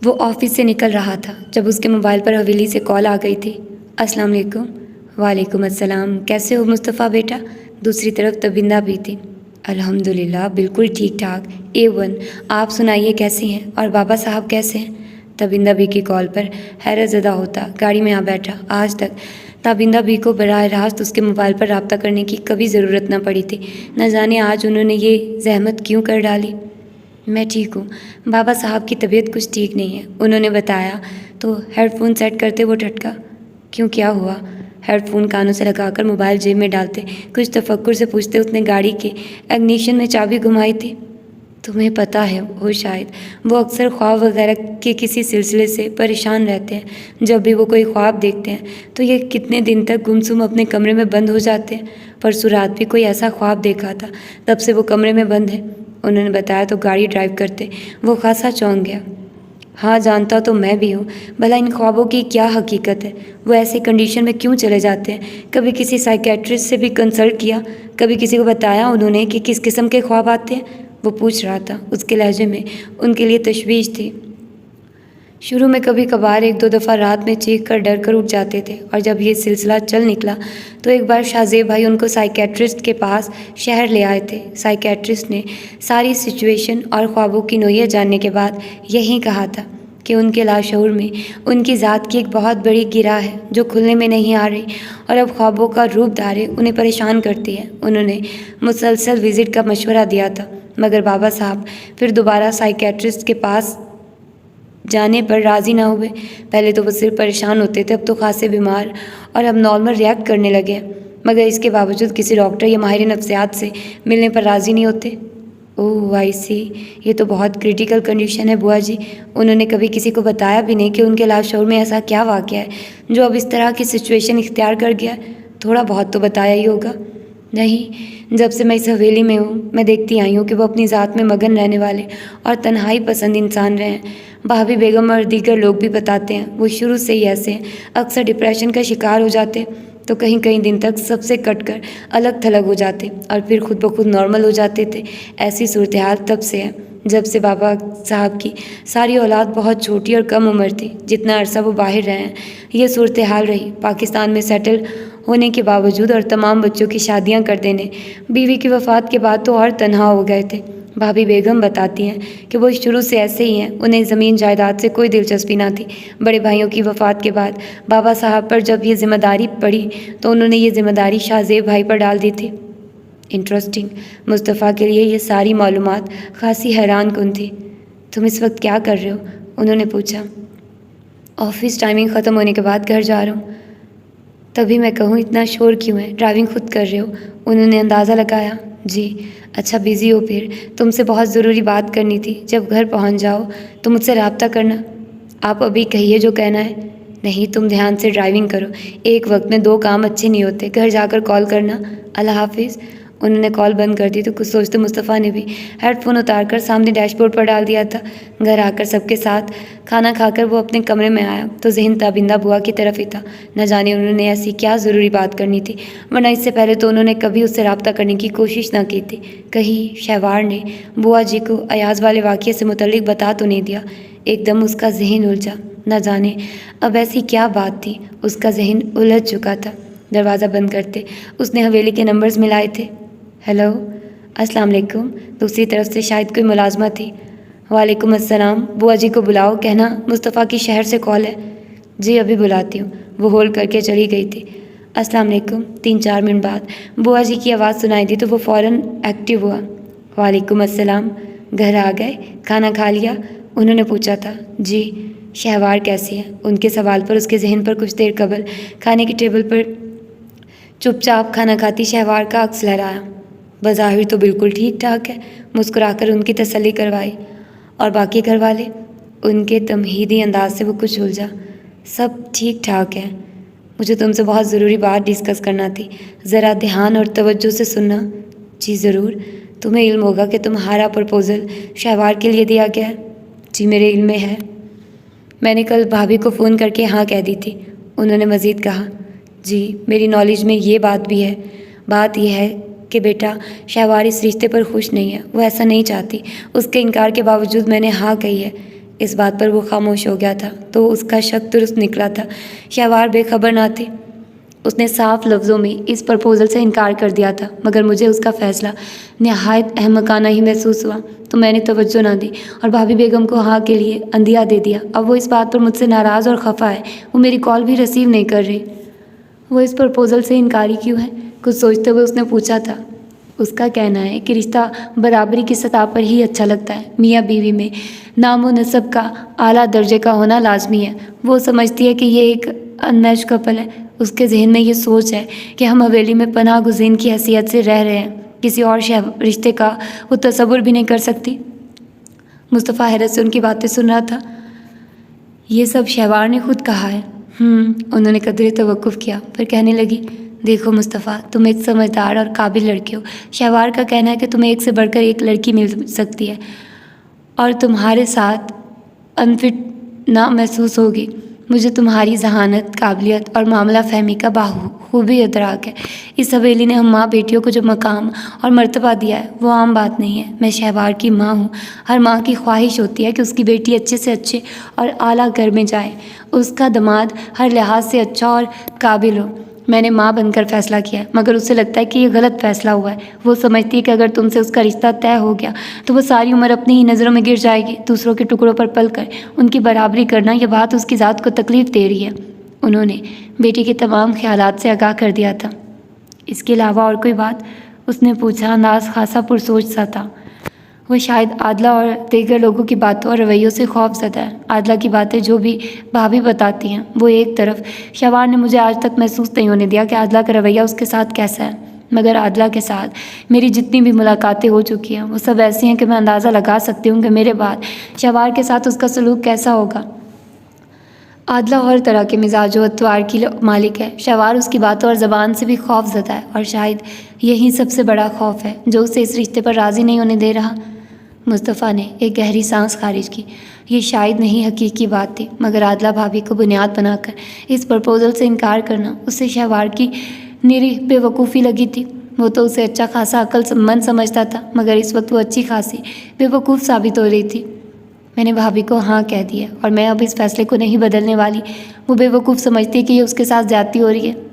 वो ऑफिस से निकल रहा था जब उसके मोबाइल पर हवेली से कॉल आ गई थी। अस्सलाम वालेकुम। वालेकुम अस्सलाम। कैसे हो मुस्तफ़ा बेटा? दूसरी तरफ तबिंदा भी थी। अल्हम्दुलिल्लाह बिल्कुल ठीक ठाक, A1। आप सुनाइए कैसी हैं और बाबा साहब कैसे हैं? तबिंदा बी की कॉल पर हैरत ज़दा होता गाड़ी में आ बैठा। आज तक ताबिंदा बी को बराह रास्त उसके मोबाइल पर रब्ता करने की कभी ज़रूरत न पड़ी थी। न जाने आज उन्होंने ये जहमत क्यों कर डाली। मैं ठीक हूँ, बाबा साहब की तबीयत कुछ ठीक नहीं है, उन्होंने बताया। तो हेडफोन सेट करते वो ठटका। क्यों, क्या हुआ? हेडफोन कानों से लगाकर मोबाइल जेब में डालते कुछ तफक्कुर से पूछते उसने गाड़ी के इग्निशन में चाबी घुमाई थी। तुम्हें पता है वो शायद वो अक्सर ख्वाब वगैरह के किसी सिलसिले से परेशान रहते हैं। जब भी वो कोई ख्वाब देखते हैं तो ये कितने दिन तक गुमसुम अपने कमरे में बंद हो जाते हैं। परसों रात भी कोई ऐसा ख्वाब देखा था, तब से वो कमरे में बंद है, उन्होंने बताया। तो गाड़ी ड्राइव करते वो खासा चौंक गया। हाँ जानता तो मैं भी हूँ, भला इन ख्वाबों की क्या हकीकत है? वो ऐसी कंडीशन में क्यों चले जाते हैं? कभी किसी साइकेट्रिस्ट से भी कंसल्ट किया? कभी किसी को बताया उन्होंने कि किस किस्म के ख्वाब आते हैं? वो पूछ रहा था। उसके लहजे में उनके लिए तशवीश थी। शुरू में कभी कभार एक दो दफ़ा रात में चीख कर डर कर उठ जाते थे, और जब ये सिलसिला चल निकला तो एक बार शाहजेब भाई उनको साइकेट्रिस्ट के पास शहर ले आए थे। साइकेट्रिस्ट ने सारी सिचुएशन और ख्वाबों की नोयत जानने के बाद यही कहा था कि उनके लाशऊर में उनकी ज़ात की एक बहुत बड़ी गिरा है जो खुलने में नहीं आ रही, और अब ख्वाबों का रूप धारे उन्हें परेशान करती है। उन्होंने मुसलसल विज़िट का मशवरा दिया था, मगर बाबा साहब फिर दोबारा साइकेट्रिस्ट के पास जाने पर राज़ी ना हुए। पहले तो वो सिर्फ परेशान होते थे, अब तो खासे बीमार और अब नॉर्मल रिएक्ट करने लगे, मगर इसके बावजूद किसी डॉक्टर या माहिर नफ्सियात से मिलने पर राज़ी नहीं होते। ओह आई सी, ये तो बहुत क्रिटिकल कंडीशन है बुआ जी। उन्होंने कभी किसी को बताया भी नहीं कि उनके लाशऊर में ऐसा क्या वाक़या है जो अब इस तरह की सिचुएशन इख्तियार कर गया? थोड़ा बहुत तो बताया ही होगा। नहीं, जब से मैं इस हवेली में हूँ मैं देखती आई हूँ कि वो अपनी ज़ात में मगन रहने वाले और तन्हाई पसंद इंसान रहे हैं। भाभी बेगम और दीगर लोग भी बताते हैं वो शुरू से ही ऐसे हैं, अक्सर डिप्रेशन का शिकार हो जाते, तो कहीं कहीं दिन तक सबसे कटकर अलग थलग हो जाते और फिर खुद ब खुद नॉर्मल हो जाते थे। ऐसी सूरत हाल तब से है जब से बाबा साहब की सारी औलाद बहुत छोटी और कम उम्र थी। जितना अरसा वो बाहर रहे हैं ये सूरत हाल रही। पाकिस्तान में सेटल होने के बावजूद और तमाम बच्चों की शादियां कर देने, बीवी की वफ़ात के बाद तो और तन्हा हो गए थे। भाभी बेगम बताती हैं कि वो शुरू से ऐसे ही हैं, उन्हें ज़मीन जायदाद से कोई दिलचस्पी ना थी। बड़े भाइयों की वफ़ात के बाद बाबा साहब पर जब ये ज़िम्मेदारी पड़ी तो उन्होंने ये ज़िम्मेदारी शाहजेब भाई पर डाल दी थी। इंटरेस्टिंग। मुस्तफ़ा के लिए ये सारी मालूमात खासी हैरान कुन थी। तुम इस वक्त क्या कर रहे हो? उन्होंने पूछा। ऑफिस टाइमिंग ख़त्म होने के बाद घर जा रहा हूँ। तभी मैं कहूँ इतना शोर क्यों है? ड्राइविंग खुद कर रहे हो? उन्होंने अंदाज़ा लगाया। जी। अच्छा बिज़ी हो? फिर तुमसे बहुत ज़रूरी बात करनी थी। जब घर पहुँच जाओ तो मुझसे रब्ता करना। आप अभी कहिए जो कहना है। नहीं, तुम ध्यान से ड्राइविंग करो, एक वक्त में दो काम अच्छे नहीं होते। घर जाकर कॉल करना। अल्लाह हाफिज़। उन्होंने कॉल बंद कर दी तो कुछ सोचते मुस्तफ़ा ने भी हेडफोन उतारकर सामने डैशबोर्ड पर डाल दिया था। घर आकर सबके साथ खाना खाकर वो अपने कमरे में आया तो ज़हन ताबिंदा बुआ की तरफ ही था। न जाने उन्होंने ऐसी क्या ज़रूरी बात करनी थी, वरना इससे पहले तो उन्होंने कभी उससे रब्ता करने की कोशिश न की थी। कहीं शहवार ने बुआ जी को अयाज वाले वाक़ये से मुतल्लिक बता तो नहीं दिया? एकदम उसका जहन उलझा। न जाने अब ऐसी क्या बात थी, उसका जहन उलझ चुका था। दरवाज़ा बंद करते उसने हवेली के नंबर्स मिलाए थे। हेलो, अस्सलाम वालेकुम। दूसरी तरफ से शायद कोई मुलाजमा थी। वालेकुम अस्सलाम। बुआ जी को बुलाओ, कहना मुस्तफ़ा की शहर से कॉल है। जी अभी बुलाती हूँ। वो होल्ड करके चली गई थी। अस्सलाम वालेकुम। 3-4 मिनट बाद बुआ जी की आवाज़ सुनाई दी तो वो फ़ौरन एक्टिव हुआ। वालेकुम अस्सलाम। घर आ गए? खाना खा लिया? उन्होंने पूछा था। जी। शहवार कैसी है? उनके सवाल पर उसके जहन पर कुछ देर कबल खाने की टेबल पर चुपचाप खाना खाती शहवार का अक्स लहराया। बज़ाहिर तो बिल्कुल ठीक ठाक है, मुस्कुराकर उनकी तसल्ली करवाई। और बाकी घर वाले? उनके तमहीदी अंदाज से वो कुछ उलझा। सब ठीक ठाक है। मुझे तुमसे बहुत ज़रूरी बात डिस्कस करना थी, ज़रा ध्यान और तवज्जो से सुनना। जी ज़रूर। तुम्हें इल्म होगा कि तुम्हारा प्रपोज़ल शहवार के लिए दिया गया है? जी मेरे इल्म में है। मैंने कल भाभी को फ़ोन करके हाँ कह दी थी। उन्होंने मज़ीद कहा। जी मेरी नॉलेज में ये बात भी है। बात यह है कि बेटा शहवार इस रिश्ते पर खुश नहीं है, वो ऐसा नहीं चाहती। उसके इनकार के बावजूद मैंने हाँ कही है। इस बात पर वो खामोश हो गया था तो उसका शक दुरुस्त निकला था। शहवार बेखबर ना थे। उसने साफ लफ्ज़ों में इस प्रपोज़ल से इनकार कर दिया था, मगर मुझे उसका फ़ैसला नहायत अहमकाना ही महसूस हुआ तो मैंने तवज्जो ना दी और भाभी बेगम को हाँ के लिए अंदिया दे दिया। अब वो इस बात पर मुझसे नाराज़ और खफा है। वो मेरी कॉल भी रिसीव नहीं कर रही। वो इस प्रपोज़ल से इनकारी क्यों है? कुछ सोचते हुए उसने पूछा था। उसका कहना है कि रिश्ता बराबरी की सतह पर ही अच्छा लगता है। मियाँ बीवी में नाम व नसब का आला दर्जे का होना लाजमी है। वो समझती है कि ये एक अनमैच कपल है। उसके जहन में ये सोच है कि हम हवेली में पनाह गुज़ीन की हैसियत से रह रहे हैं। किसी और रिश्ते का वो तसव्वुर भी नहीं कर सकती। मुस्तफ़ा हैरत से उनकी बातें सुन रहा था। ये सब शहवार ने खुद कहा है। उन्होंने कदरे तवक्कुफ़ किया, फिर कहने लगी, देखो मुस्तफ़ा, तुम एक समझदार और काबिल लड़के हो। शहवार का कहना है कि तुम्हें एक से बढ़कर एक लड़की मिल सकती है और तुम्हारे साथ अनफिट ना महसूस होगी। मुझे तुम्हारी जहानत, काबिलियत और मामला फ़हमी का बाखूबी इदराक है। इस हवेली ने हम माँ बेटियों को जो मकाम और मर्तबा दिया है वो आम बात नहीं है। मैं शहवार की माँ हूँ। हर माँ की ख्वाहिश होती है कि उसकी बेटी अच्छे से अच्छे और आला घर में जाए, उसका दामाद हर लिहाज से अच्छा और काबिल हो। मैंने माँ बनकर फ़ैसला किया है, मगर उसे लगता है कि ये गलत फ़ैसला हुआ है। वो समझती है कि अगर तुमसे उसका रिश्ता तय हो गया तो वो सारी उम्र अपनी ही नज़रों में गिर जाएगी। दूसरों के टुकड़ों पर पलकर उनकी बराबरी करना, ये बात उसकी ज़ात को तकलीफ़ दे रही है। उन्होंने बेटी के तमाम ख्यालात से आगाह कर दिया था। इसके अलावा और कोई बात? उसने पूछा। अंदाज़ खासा पुरसोच सा था। वो शायद आदला और दीगर लोगों की बातों और रवैयों से खौफज़दा है। आदला की बातें जो भी भाभी बताती हैं वो एक तरफ। शहवार ने मुझे आज तक महसूस नहीं होने दिया कि आदला का रवैया उसके साथ कैसा है, मगर आदला के साथ मेरी जितनी भी मुलाकातें हो चुकी हैं वो सब ऐसी हैं कि मैं अंदाज़ा लगा सकती हूँ कि मेरे बाद शहवार के साथ उसका सलूक कैसा होगा। आदला हर तरह के मिजाज व अतवार की मालिक है। शहवार उसकी बातों और ज़बान से भी खौफज़दा है और शायद यही सबसे बड़ा खौफ है जो उसे इस रिश्ते पर राज़ी नहीं होने दे रहा। मुस्तफ़ा ने एक गहरी सांस खारिज की। ये शायद नहीं हकीकी बात थी, मगर आदला भाभी को बुनियाद बनाकर इस प्रपोज़ल से इनकार करना उससे शहवार की निरी बेवकूफ़ी लगी थी। वो तो उसे अच्छा खासा अक्लमंद समझता था, मगर इस वक्त वो अच्छी खासी बेवकूफ़ साबित हो रही थी। मैंने भाभी को हाँ कह दिया और मैं अब इस फैसले को नहीं बदलने वाली। वो बेवकूफ़ समझती है कि ये उसके साथ ज़्यादती हो रही है।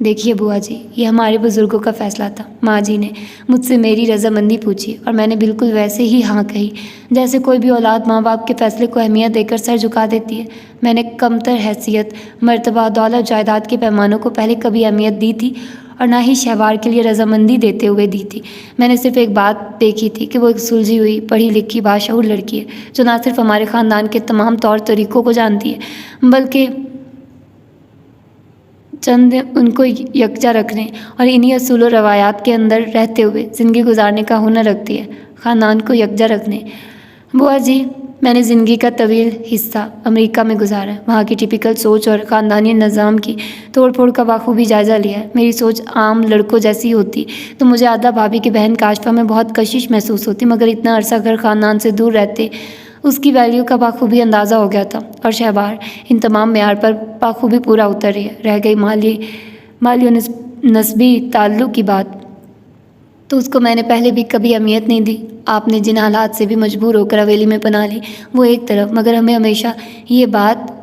देखिए बुआ जी, ये हमारे बुज़ुर्गों का फ़ैसला था। माँ जी ने मुझसे मेरी रजामंदी पूछी और मैंने बिल्कुल वैसे ही हाँ कही जैसे कोई भी औलाद माँ बाप के फ़ैसले को अहमियत देकर सर झुका देती है। मैंने कमतर हैसियत, मर्तबा, दौलत, जायदाद के पैमानों को पहले कभी अहमियत दी थी और ना ही शहवार के लिए रजामंदी देते हुए दी थी। मैंने सिर्फ एक बात देखी थी कि वो एक सुलझी हुई, पढ़ी लिखी, बाशऊर लड़की है जो ना सिर्फ हमारे ख़ानदान के तमाम तौर तरीक़ों को जानती है बल्कि चंद उनको यकजा रखने और इन्हीं असूल और रवायात के अंदर रहते हुए ज़िंदगी गुजारने का हुनर रखती है। ख़ानदान को यकजा रखने। बुआ जी, मैंने ज़िंदगी का तवील हिस्सा अमेरिका में गुजारा है। वहाँ की टिपिकल सोच और ख़ानदानी निज़ाम की तोड़ फोड़ का बाखूबी जायज़ा लिया है। मेरी सोच आम लड़कों जैसी होती तो मुझे आदा भाभी की बहन काशफा में बहुत कशिश महसूस होती, मगर इतना अरसा घर ख़ानदान से दूर रहते उसकी वैल्यू का बाखूबी अंदाज़ा हो गया था और शहवार इन तमाम मेयार पर बाखूबी पूरा उतर रही है। रह गई माली नस्बी ताल्लुक़ की बात, तो उसको मैंने पहले भी कभी अहमियत नहीं दी। आपने जिन हालात से भी मजबूर होकर हवेली में पनाह ली वो एक तरफ, मगर हमें हमेशा ये बात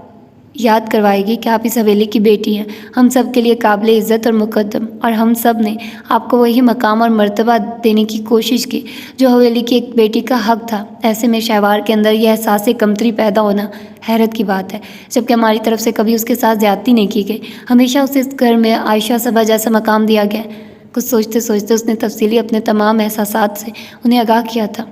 याद करवाएगी कि आप इस हवेली की बेटी हैं, हम सब के लिए काबिल इज़्ज़त और मुक़द्दम, और हम सब ने आपको वही मकाम और मर्तबा देने की कोशिश की जो हवेली की एक बेटी का हक़ था। ऐसे में शहवार के अंदर यह एहसास कमतरी पैदा होना हैरत की बात है, जबकि हमारी तरफ से कभी उसके साथ ज़्यादती नहीं की गई। हमेशा उसे इस घर में आयशा सबा जैसा मकाम दिया गया। कुछ सोचते सोचते उसने तफसीली अपने तमाम एहसासात से उन्हें आगाह किया था।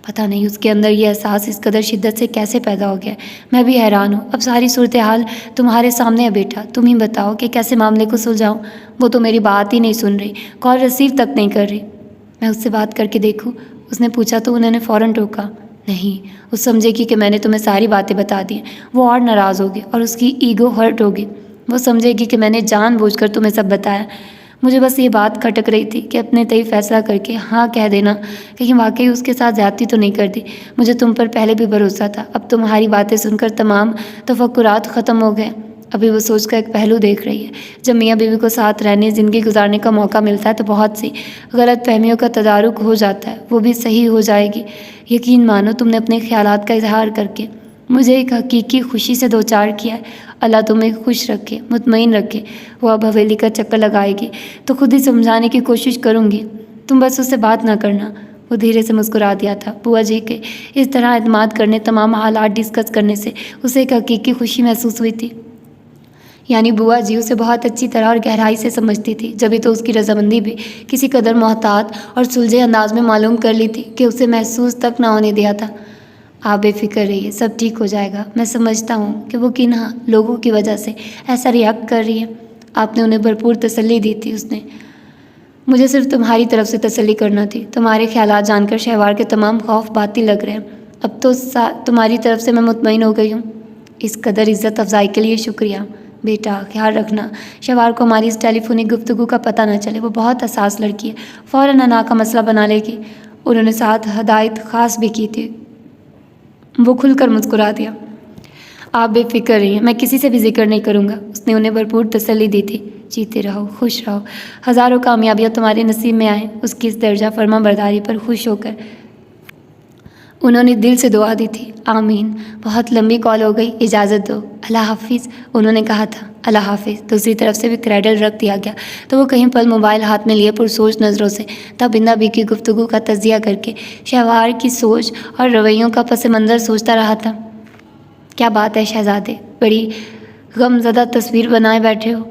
पता नहीं उसके अंदर ये एहसास इस कदर शिद्दत से कैसे पैदा हो गया। मैं भी हैरान हूँ। अब सारी सूरत हाल तुम्हारे सामने है बेटा, तुम ही बताओ कि कैसे मामले को सुलझाऊँ। वो तो मेरी बात ही नहीं सुन रही, कॉल रिसीव तक नहीं कर रही। मैं उससे बात करके देखूँ, उसने पूछा तो उन्होंने फ़ौरन टोका। नहीं, वो समझेगी कि मैंने तुम्हें सारी बातें बता दी, वो और नाराज़ होगी और उसकी ईगो हर्ट होगी। वो समझेगी कि मैंने जानबूझकर तुम्हें सब बताया। मुझे बस ये बात खटक रही थी कि अपने तय फ़ैसला करके हाँ कह देना, कहीं वाकई उसके साथ ज़्यादती तो नहीं कर दी। मुझे तुम पर पहले भी भरोसा था। अब तुम्हारी बातें सुनकर तमाम तफक्कुरात ख़त्म हो गए। अभी वो सोच का एक पहलू देख रही है। जब मियाँ बीवी को साथ रहने, ज़िंदगी गुजारने का मौका मिलता है तो बहुत सी गलत फहमियों का तदारुक हो जाता है, वो भी सही हो जाएगी। यकीन मानो तुमने अपने ख्यालात का इजहार करके मुझे एक हकीकी खुशी से दो चार किया है। अल्लाह तुम्हें खुश रखे, मुतमईन रखे। वो अब हवेली का चक्कर लगाएगी तो खुद ही समझाने की कोशिश करूँगी, तुम बस उससे बात ना करना। वो धीरे से मुस्कुरा दिया था। बुआ जी के इस तरह एतमाद करने, तमाम हालात डिस्कस करने से उसे एक हकीकी खुशी महसूस हुई थी। यानी बुआ जी उसे बहुत अच्छी तरह और गहराई से समझती थी, जभी तो उसकी रजामंदी भी किसी कदर मोहतात और सुलझे अंदाज में मालूम कर ली थी कि उसे महसूस तक ना होने दिया था। आप बेफिक्र रहिए, सब ठीक हो जाएगा। मैं समझता हूँ कि वो किन लोगों की वजह से ऐसा रिएक्ट कर रही है। आपने उन्हें भरपूर तसल्ली दी थी। उसने मुझे सिर्फ तुम्हारी तरफ से तसल्ली करना थी। तुम्हारे ख्यालात जानकर शहवार के तमाम खौफ बातिल लग रहे हैं। अब तो तुम्हारी तरफ से मैं मुतमईन हो गई हूँ। इस कदर इज़्ज़त अफजाई के लिए शुक्रिया बेटा। ख्याल रखना शहवार को हमारी इस टेलीफोनिक गुफ्तगू का पता न चले। वो बहुत हसास लड़की है, फ़ौरन अना का मसला बना लेगी। उन्होंने साथ हदायत ख़ास भी की थी। वो खुलकर मुस्कुरा दिया। आप बेफिक्र रहिए, मैं किसी से भी जिक्र नहीं करूँगा। उसने उन्हें भरपूर तसल्ली दी थी। जीते रहो, खुश रहो, हज़ारों कामयाबियाँ तुम्हारे नसीब में आए। उसकी इस दर्जा फरमा बरदारी पर खुश होकर उन्होंने दिल से दुआ दी थी। आमीन। बहुत लंबी कॉल हो गई, इजाज़त दो। अल्लाह हाफिज़ उन्होंने कहा था। अल्लाह हाफिज़। दूसरी तरफ से भी क्रेडल रख दिया गया तो वो कहीं पल मोबाइल हाथ में लिए पुरसोच नज़रों से तबिंदा बी की गुफ्तगू का तजिया करके शहवार की सोच और रवैयों का पस मंज़र सोचता रहा था। क्या बात है शहज़ादे, बड़ी गमज़दा तस्वीर बनाए बैठे हो।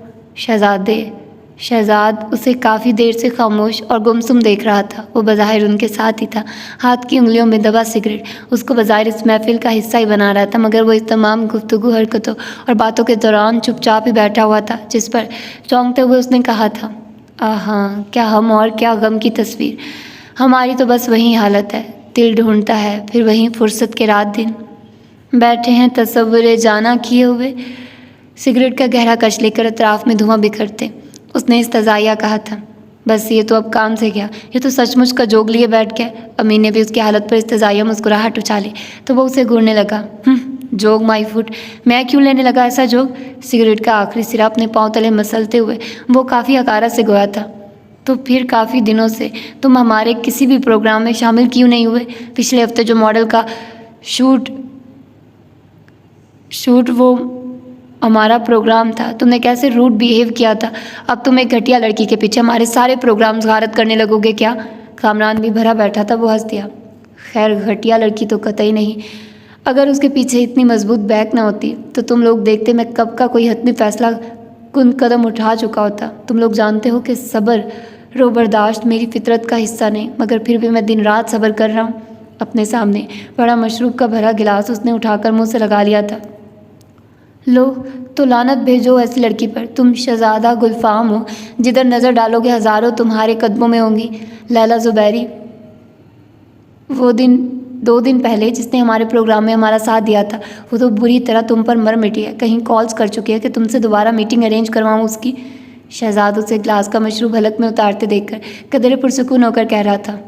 शहजाद उसे काफ़ी देर से खामोश और गुमसुम देख रहा था। वो बज़ाहिर उनके साथ ही था, हाथ की उंगलियों में दबा सिगरेट उसको बज़ाहिर इस महफिल का हिस्सा ही बना रहा था, मगर वो इस तमाम गुफ्तगू, हरकतों और बातों के दौरान चुपचाप ही बैठा हुआ था, जिस पर चौंकते हुए उसने कहा था, हाँ, क्या हम और क्या गम की तस्वीर। हमारी तो बस वही हालत है, दिल ढूंढता है, फिर वहीं फुर्सत के रात दिन बैठे हैं तसव्वुर जाना किए हुए, सिगरेट का गहरा कश लेकर अतराफ़ में धुआं बिखरते। उसने इस्तज़ाइया कहा था, बस ये तो अब काम से गया, ये तो सचमुच का जोग लिए बैठ गया। अमीन ने भी उसकी हालत पर इस्तज़ाइया मुस्कुराहट उछाली तो वो उसे घूरने लगा। जोग माई फुट, मैं क्यों लेने लगा ऐसा जोग। सिगरेट का आखिरी सिरा अपने पाँव तले मसलते हुए वो काफ़ी हकारत से गोया था। तो फिर काफ़ी दिनों से तुम हमारे किसी भी प्रोग्राम में शामिल क्यों नहीं हुए। पिछले हफ्ते जो मॉडल का शूट वो हमारा प्रोग्राम था, तुमने कैसे रूड बिहेव किया था। अब तुम एक घटिया लड़की के पीछे हमारे सारे प्रोग्राम्स गारत करने लगोगे क्या। कामरान भी भरा बैठा था, वो हंस दिया। खैर घटिया लड़की तो कतई नहीं, अगर उसके पीछे इतनी मजबूत बैक ना होती तो तुम लोग देखते मैं कब का कोई हतमी फैसला कुन कदम उठा चुका होता। तुम लोग जानते हो कि सब्र रो बर्दाश्त मेरी फितरत का हिस्सा नहीं, मगर फिर भी मैं दिन रात सब्र कर रहा हूँ। अपने सामने बड़ा मशरूब का भरा गिलास उसने उठाकर मुँह से लगा लिया था। लो तो लानत भेजो ऐसी लड़की पर। तुम शहजादा गुलफाम हो, जिधर नज़र डालोगे हज़ारों तुम्हारे कदमों में होंगी। लैला ज़ुबैरी, वो 2 दिन पहले जिसने हमारे प्रोग्राम में हमारा साथ दिया था, वो तो बुरी तरह तुम पर मर मिटी है। कहीं कॉल्स कर चुकी है कि तुमसे दोबारा मीटिंग अरेंज करवाऊँ उसकी। शहजाद उसे ग्लास का मशरूब हलक में उतारते देखकर कदरे पुरसुकून होकर कह रहा था,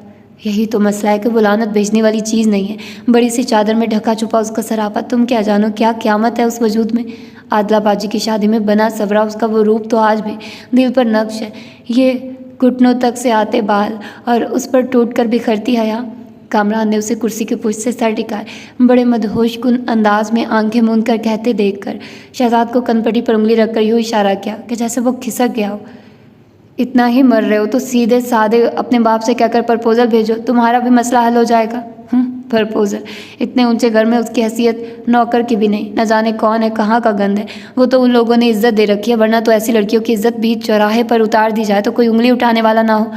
यही तो मसला है कि वो लानत भेजने वाली चीज़ नहीं है। बड़ी सी चादर में ढका छुपा उसका सरापा, तुम क्या जानो क्या क़यामत है उस वजूद में। आदला बाजी की शादी में बना सवरा उसका वो रूप तो आज भी दिल पर नक्श है। ये घुटनों तक से आते बाल और उस पर टूट कर बिखरती हया। कामरान ने उसे कुर्सी के पुष्ट से सर टिकाए बड़े मदहोश कुन अंदाज में आंखें मूंद कर कहते देखकर शहजाद को कनपटी पर उंगली रखकर यूँ इशारा किया कि जैसे वो खिसक गया हो। इतना ही मर रहे हो तो सीधे सादे अपने बाप से कहकर प्रपोजल भेजो, तुम्हारा भी मसला हल हो जाएगा। प्रपोजल, इतने ऊंचे घर में उसकी हैसियत नौकर की भी नहीं, न जाने कौन है कहाँ का गंद है। वो तो उन लोगों ने इज्जत दे रखी है, वरना तो ऐसी लड़कियों की इज्जत बीच चौराहे पर उतार दी जाए तो कोई उंगली उठाने वाला ना हो।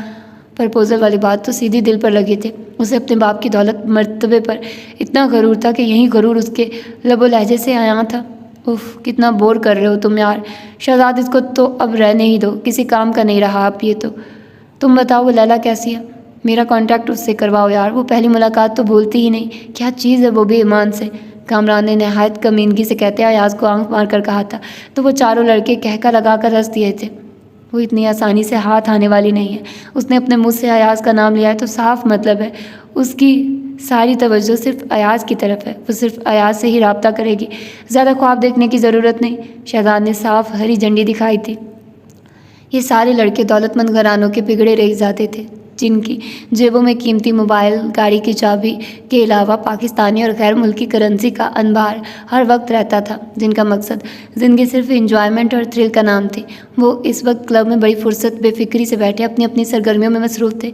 प्रपोजल वाली बात तो सीधी दिल पर लगी थी। उसे अपने बाप की दौलत मर्तबे पर इतना गरूर था कि यही गरूर उसके लबो लहजे से आया था। उफ, कितना बोर कर रहे हो तुम यार। शहजाद, इसको तो अब रहने ही दो, किसी काम का नहीं रहा आप ये तो। तुम बताओ वो लैला कैसी है, मेरा कांटेक्ट उससे करवाओ यार। वो पहली मुलाकात तो भूलती ही नहीं, क्या चीज़ है वो भी ईमान से। कामरान ने नहायत कमीनगी से कहते अयाज को आंख मार कर कहा था तो वो चारों लड़के कहका लगा कर हंस दिए थे। वो इतनी आसानी से हाथ आने वाली नहीं है। उसने अपने मुँह से अयाज का नाम लिया है तो साफ मतलब है उसकी सारी तवज्जो सिर्फ अयाज की तरफ है। वो सिर्फ अयाज से ही राब्ता करेगी, ज़्यादा ख्वाब देखने की ज़रूरत नहीं। शहजाद ने साफ हरी झंडी दिखाई थी। ये सारे लड़के दौलतमंद घरानों के बिगड़े रह जाते थे। जिनकी जेबों में कीमती मोबाइल, गाड़ी की चाबी के अलावा पाकिस्तानी और गैर मुल्की करेंसी का अंबार हर वक्त रहता था, जिनका मकसद ज़िंदगी सिर्फ एंजॉयमेंट और थ्रिल का नाम थी। वो इस वक्त क्लब में बड़ी फुर्सत बेफिक्री से बैठे अपनी अपनी सरगर्मियों में मसरूफ़ थे।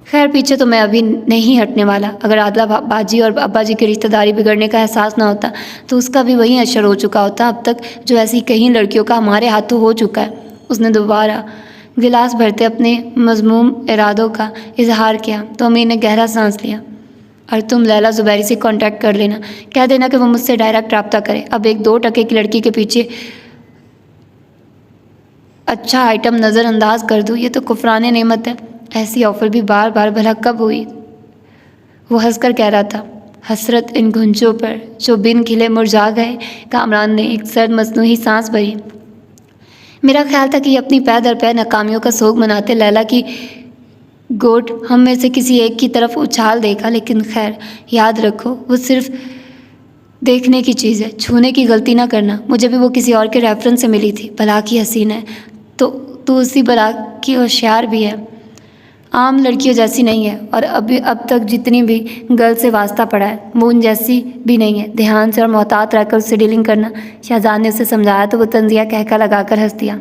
खैर, पीछे तो मैं अभी नहीं हटने वाला। अगर आदला बाजी और अब्बा जी की रिश्तेदारी बिगड़ने का एहसास ना होता तो उसका भी वही असर हो चुका होता अब तक, जो ऐसी कई लड़कियों का हमारे हाथों हो चुका है। उसने दोबारा गिलास भरते अपने मज़मूम इरादों का इजहार किया तो अमीर ने गहरा सांस लिया। और तुम लैला ज़ुबैरी से कांटेक्ट कर लेना, कह देना कि वो मुझसे डायरेक्ट रब्ता करे। अब एक 2 टके की लड़की के पीछे अच्छा आइटम नज़रअंदाज कर दूँ, ये तो कुफराने नेमत है। ऐसी ऑफ़र भी बार बार भला कब हुई। वो हंसकर कह रहा था, हसरत इन घुंचों पर जो बिन खिले मुरझा गए। कामरान ने एक सर्द मसनूही सांस भरी। मेरा ख्याल था कि अपनी पै दर पै नाकामियों का सोग मनाते लैला की गोट हम में से किसी एक की तरफ उछाल देगा, लेकिन खैर याद रखो वो सिर्फ देखने की चीज़ है, छूने की गलती ना करना। मुझे भी वो किसी और के रेफरेंस से मिली थी। भला की हसीन है तो तू उसी भला की होशियार भी है, आम लड़कियों जैसी नहीं है। और अब तक जितनी भी गर्ल से वास्ता पड़ा है वो उन जैसी भी नहीं है। ध्यान से और मोहतात रहकर उससे डीलिंग करना। शहजाद ने उसे समझाया तो वो तंजिया कहका लगाकर हंस दिया।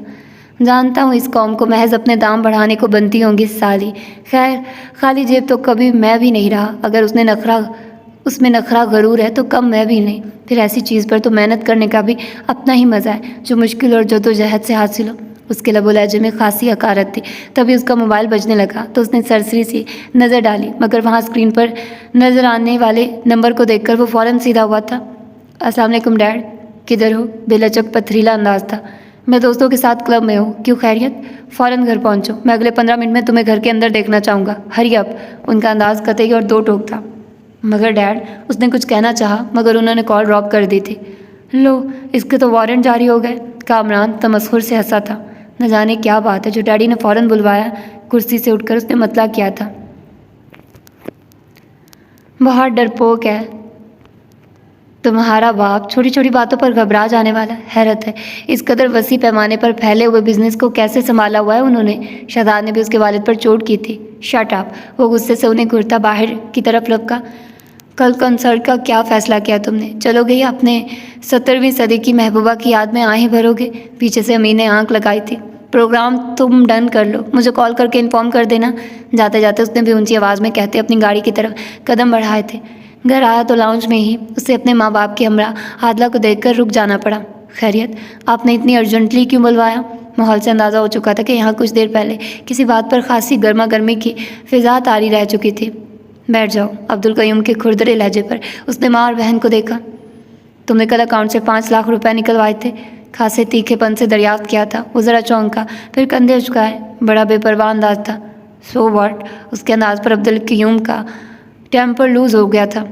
जानता हूँ इस कौम को महज अपने दाम बढ़ाने को बनती होंगी साली। खैर, खाली जेब तो कभी मैं भी नहीं रहा। अगर उसमें नखरा गरूर है तो कम मैं भी नहीं। फिर ऐसी चीज़ पर तो मेहनत करने का भी अपना ही मज़ा है जो मुश्किल और जद्दोजहद से हासिल हो। उसके लबो लहजे में खासी हकारत थी। तभी उसका मोबाइल बजने लगा तो उसने सरसरी सी नज़र डाली, मगर वहाँ स्क्रीन पर नज़र आने वाले नंबर को देखकर वो फ़ौरन सीधा हुआ था। अस्सलाम वालेकुम डैड, किधर हो? बेलचक पथरीला अंदाज था। मैं दोस्तों के साथ क्लब में हूँ। क्यों, खैरियत? फ़ौरन घर पहुँचो, मैं अगले 15 मिनट में तुम्हें घर के अंदर देखना चाहूँगा। Hurry up. उनका अंदाज़ कतई और दो टोक था। मगर डैड, उसने कुछ कहना चाहा मगर उन्होंने कॉल ड्रॉप कर दी थी। लो, इसके तो वारंट जारी हो गए। कामरान तमस्खुर से हंसा था। न जाने क्या बात है जो डैडी ने फ़ौरन बुलवाया। कुर्सी से उठकर उसने मतला किया था, बहुत डरपोक है तुम्हारा बाप, छोटी छोटी बातों पर घबरा जाने वाला। हैरत है इस कदर वसी पैमाने पर फैले हुए बिजनेस को कैसे संभाला हुआ है उन्होंने। शहजाद ने भी उसके वालिद पर चोट की थी। Shut up. वो गुस्से से उन्हें घूरता बाहर की तरफ लपका। कल कंसर्ट का क्या फ़ैसला किया तुमने? चलोगे या अपने 17वीं सदी की महबूबा की याद में आहें भरोगे? पीछे से अमीर ने आंख लगाई थी। प्रोग्राम तुम डन कर लो, मुझे कॉल करके इन्फॉर्म कर देना। जाते जाते उसने भी ऊंची आवाज़ में कहते अपनी गाड़ी की तरफ कदम बढ़ाए थे। घर आया तो लाउंज में ही उसे अपने माँ बाप के हमरा आदला को देखकर रुक जाना पड़ा। खैरियत, आपने इतनी अर्जेंटली क्यों बुलवाया? माहौल से अंदाज़ा हो चुका था कि यहाँ कुछ देर पहले किसी बात पर खासी गर्मा गर्मी की फिजा तारी रह चुकी थी। बैठ जाओ। अब्दुल कयूम के खुरदरे लहजे पर उसने माँ और बहन को देखा। तुमने कल अकाउंट से 5 लाख रुपए निकलवाए थे, खासे तीखेपन से दरियाफ्त किया था। वो ज़रा चौंका, फिर कंधे झुकाए। बड़ा बेपरवाह अंदाज था। So what? उसके अंदाज पर अब्दुल कयूम का टेम्पर लूज़ हो गया था।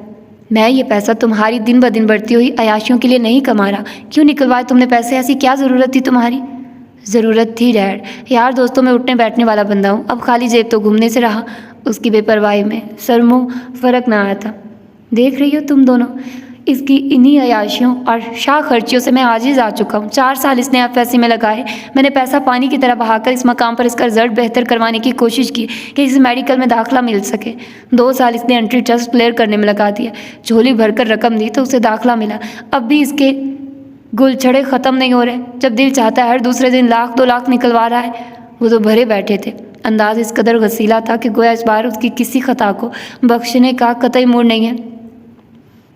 मैं ये पैसा तुम्हारी दिन ब दिन बढ़ती हुई अयाशियों के लिए नहीं कमा रहा। क्यों निकलवाए तुमने पैसे? ऐसी क्या ज़रूरत थी तुम्हारी? ज़रूरत थी डैड, यार दोस्तों में उठने बैठने वाला बंदा हूँ। अब खाली जेब तो घूमने से रहा। उसकी बेपरवाही में सरमुँह फ़र्क ना आया था। देख रही हो तुम दोनों, इसकी इन्हीं अयाशियों और शाह खर्चियों से मैं आजिज़ आ चुका हूँ। 4 साल इसने एफएससी में लगाए। मैंने पैसा पानी की तरह बहाकर इस मकाम पर इसका रिजल्ट बेहतर करवाने की कोशिश की कि इसे मेडिकल में दाखिला मिल सके। 2 साल इसने एंट्री टेस्ट क्लियर करने में लगा दिया। झोली भरकर रकम दी तो उसे दाखिला मिला। अब भी इसके गुलछड़े ख़त्म नहीं हो रहे। जब दिल चाहता है हर दूसरे दिन 1-2 लाख निकलवा रहा है। वो तो भरे बैठे थे। अंदाज इस कदर वसीला था कि गोया इस बार उसकी किसी खता को बख्शने का कतई मूड नहीं है।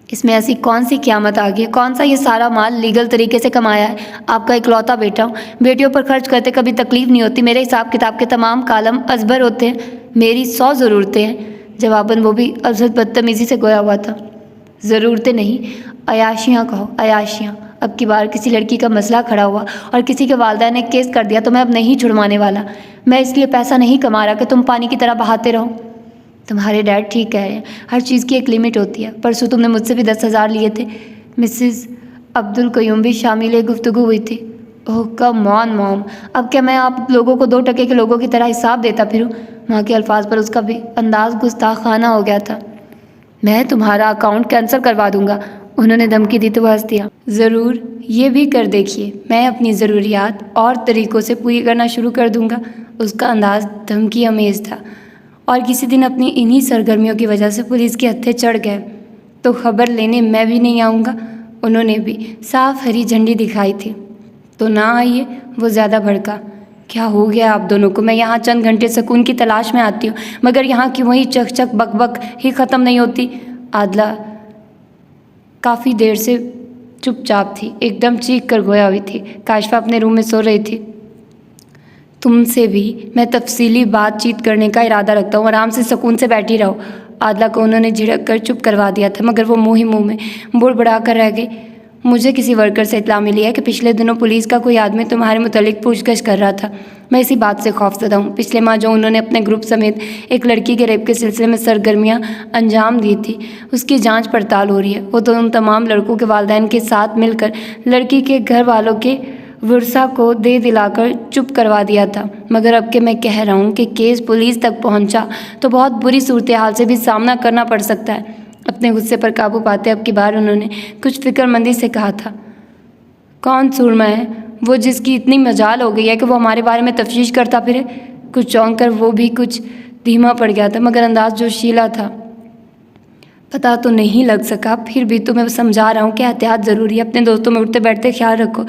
इसमें ऐसी कौन सी क़यामत आ गई? कौन सा ये सारा माल लीगल तरीके से कमाया है? आपका इकलौता बेटा हूँ। बेटियों पर खर्च करते कभी तकलीफ़ नहीं होती। मेरे हिसाब किताब के तमाम कालम अजबर होते हैं। मेरी 100 ज़रूरतें हैं। जवाबन वो भी अजहद बदतमीज़ी से गोया हुआ था। ज़रूरतें नहीं, अयाशियाँ कहो, अयाशियाँ। अब की बार किसी लड़की का मसला खड़ा हुआ और किसी के वालिदैन ने केस कर दिया तो मैं अब नहीं छुड़वाने वाला। मैं इसलिए पैसा नहीं कमा रहा कि तुम पानी की तरह बहाते रहो। तुम्हारे डैड ठीक कह रहे हैं, हर चीज़ की एक लिमिट होती है। परसों तुमने मुझसे भी 10,000 लिए थे। मिसेस अब्दुल कयूम भी शामिल गुफ्तगू हुई थी। ओह कम ऑन मॉम, अब क्या मैं आप लोगों को 2 टके के लोगों की तरह हिसाब देता फिरूं? माँ के अल्फाज पर उसका भी अंदाज गुस्ताखाना हो गया था। मैं तुम्हारा अकाउंट कैंसिल करवा दूंगा, उन्होंने धमकी दी तो वह हंस दिया। ज़रूर, ये भी कर देखिए, मैं अपनी ज़रूरियात और तरीक़ों से पूरी करना शुरू कर दूंगा। उसका अंदाज़ धमकी अमेज़ था। और किसी दिन अपनी इन्हीं सरगर्मियों की वजह से पुलिस के हत्थे चढ़ गए तो खबर लेने मैं भी नहीं आऊँगा। उन्होंने भी साफ हरी झंडी दिखाई थी। तो ना आइए, वो ज़्यादा भड़का। क्या हो गया आप दोनों को? मैं यहाँ चंद घंटे सुकून की तलाश में आती हूँ, मगर यहाँ की वही चक चक बक बक ही ख़त्म नहीं होती। आदला काफ़ी देर से चुपचाप थी, एकदम चीख कर गोया हुई थी। काशिफा अपने रूम में सो रही थी। तुमसे भी मैं तफसीली बातचीत करने का इरादा रखता हूँ, आराम से सुकून से बैठी रहो। आदला को उन्होंने झिड़क कर चुप करवा दिया था, मगर वो मुँह ही मुँह में बुड़बुड़ा कर रह गई। मुझे किसी वर्कर से इत्तला मिली है कि पिछले दिनों पुलिस का कोई आदमी तुम्हारे मुतालिक पूछगछ कर रहा था। मैं इसी बात से खौफजदा हूँ। पिछले माह जो उन्होंने अपने ग्रुप समेत एक लड़की के रेप के सिलसिले में सरगर्मियाँ अंजाम दी थी, उसकी जांच पड़ताल हो रही है। वो तो उन तमाम लड़कों के वालिदैन के साथ मिलकर लड़की के घर वालों के वर्सा को दे दिलाकर चुप करवा दिया था, मगर अब के मैं कह रहा हूँ कि केस पुलिस तक पहुँचा तो बहुत बुरी सूरत हाल से भी सामना करना पड़ सकता है। अपने गुस्से पर काबू पाते अब की बार उन्होंने कुछ फिक्रमंदी से कहा था। कौन सुरमा है वो जिसकी इतनी मजाल हो गई है कि वो हमारे बारे में तफ्तीश करता फिरे? कुछ चौंक कर वो भी कुछ धीमा पड़ गया था, मगर अंदाज जोशीला था। पता तो नहीं लग सका, फिर भी तुम्हें समझा रहा हूँ कि एहतियात ज़रूरी है। अपने दोस्तों में उठते बैठते ख्याल रखो।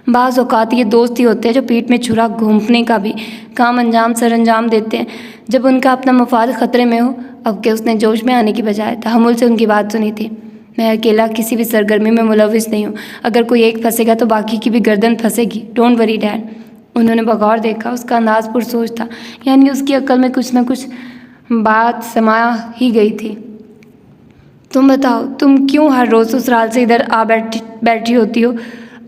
बाज़ औक़ात ये दोस्त ही होते हैं जो पीठ में छुरा घोंपने का भी काम सरअंजाम देते हैं जब उनका अपना मफाद ख़तरे में हो। अब के उसने जोश में आने की बजाय तहम्मुल से उनकी बात सुनी थी। मैं अकेला किसी भी सरगर्मी में मुलविस नहीं हूँ। अगर कोई एक फंसेगा तो बाकी की भी गर्दन फंसेगी। Don't worry dad. उन्होंने बगौर देखा। उसका अंदाज़ पुरसोच था, यानी उसकी अक्ल में कुछ न कुछ बात समा ही गई थी। तुम बताओ, तुम क्यों हर रोज़ ससुराल से इधर आ बैठी होती हो?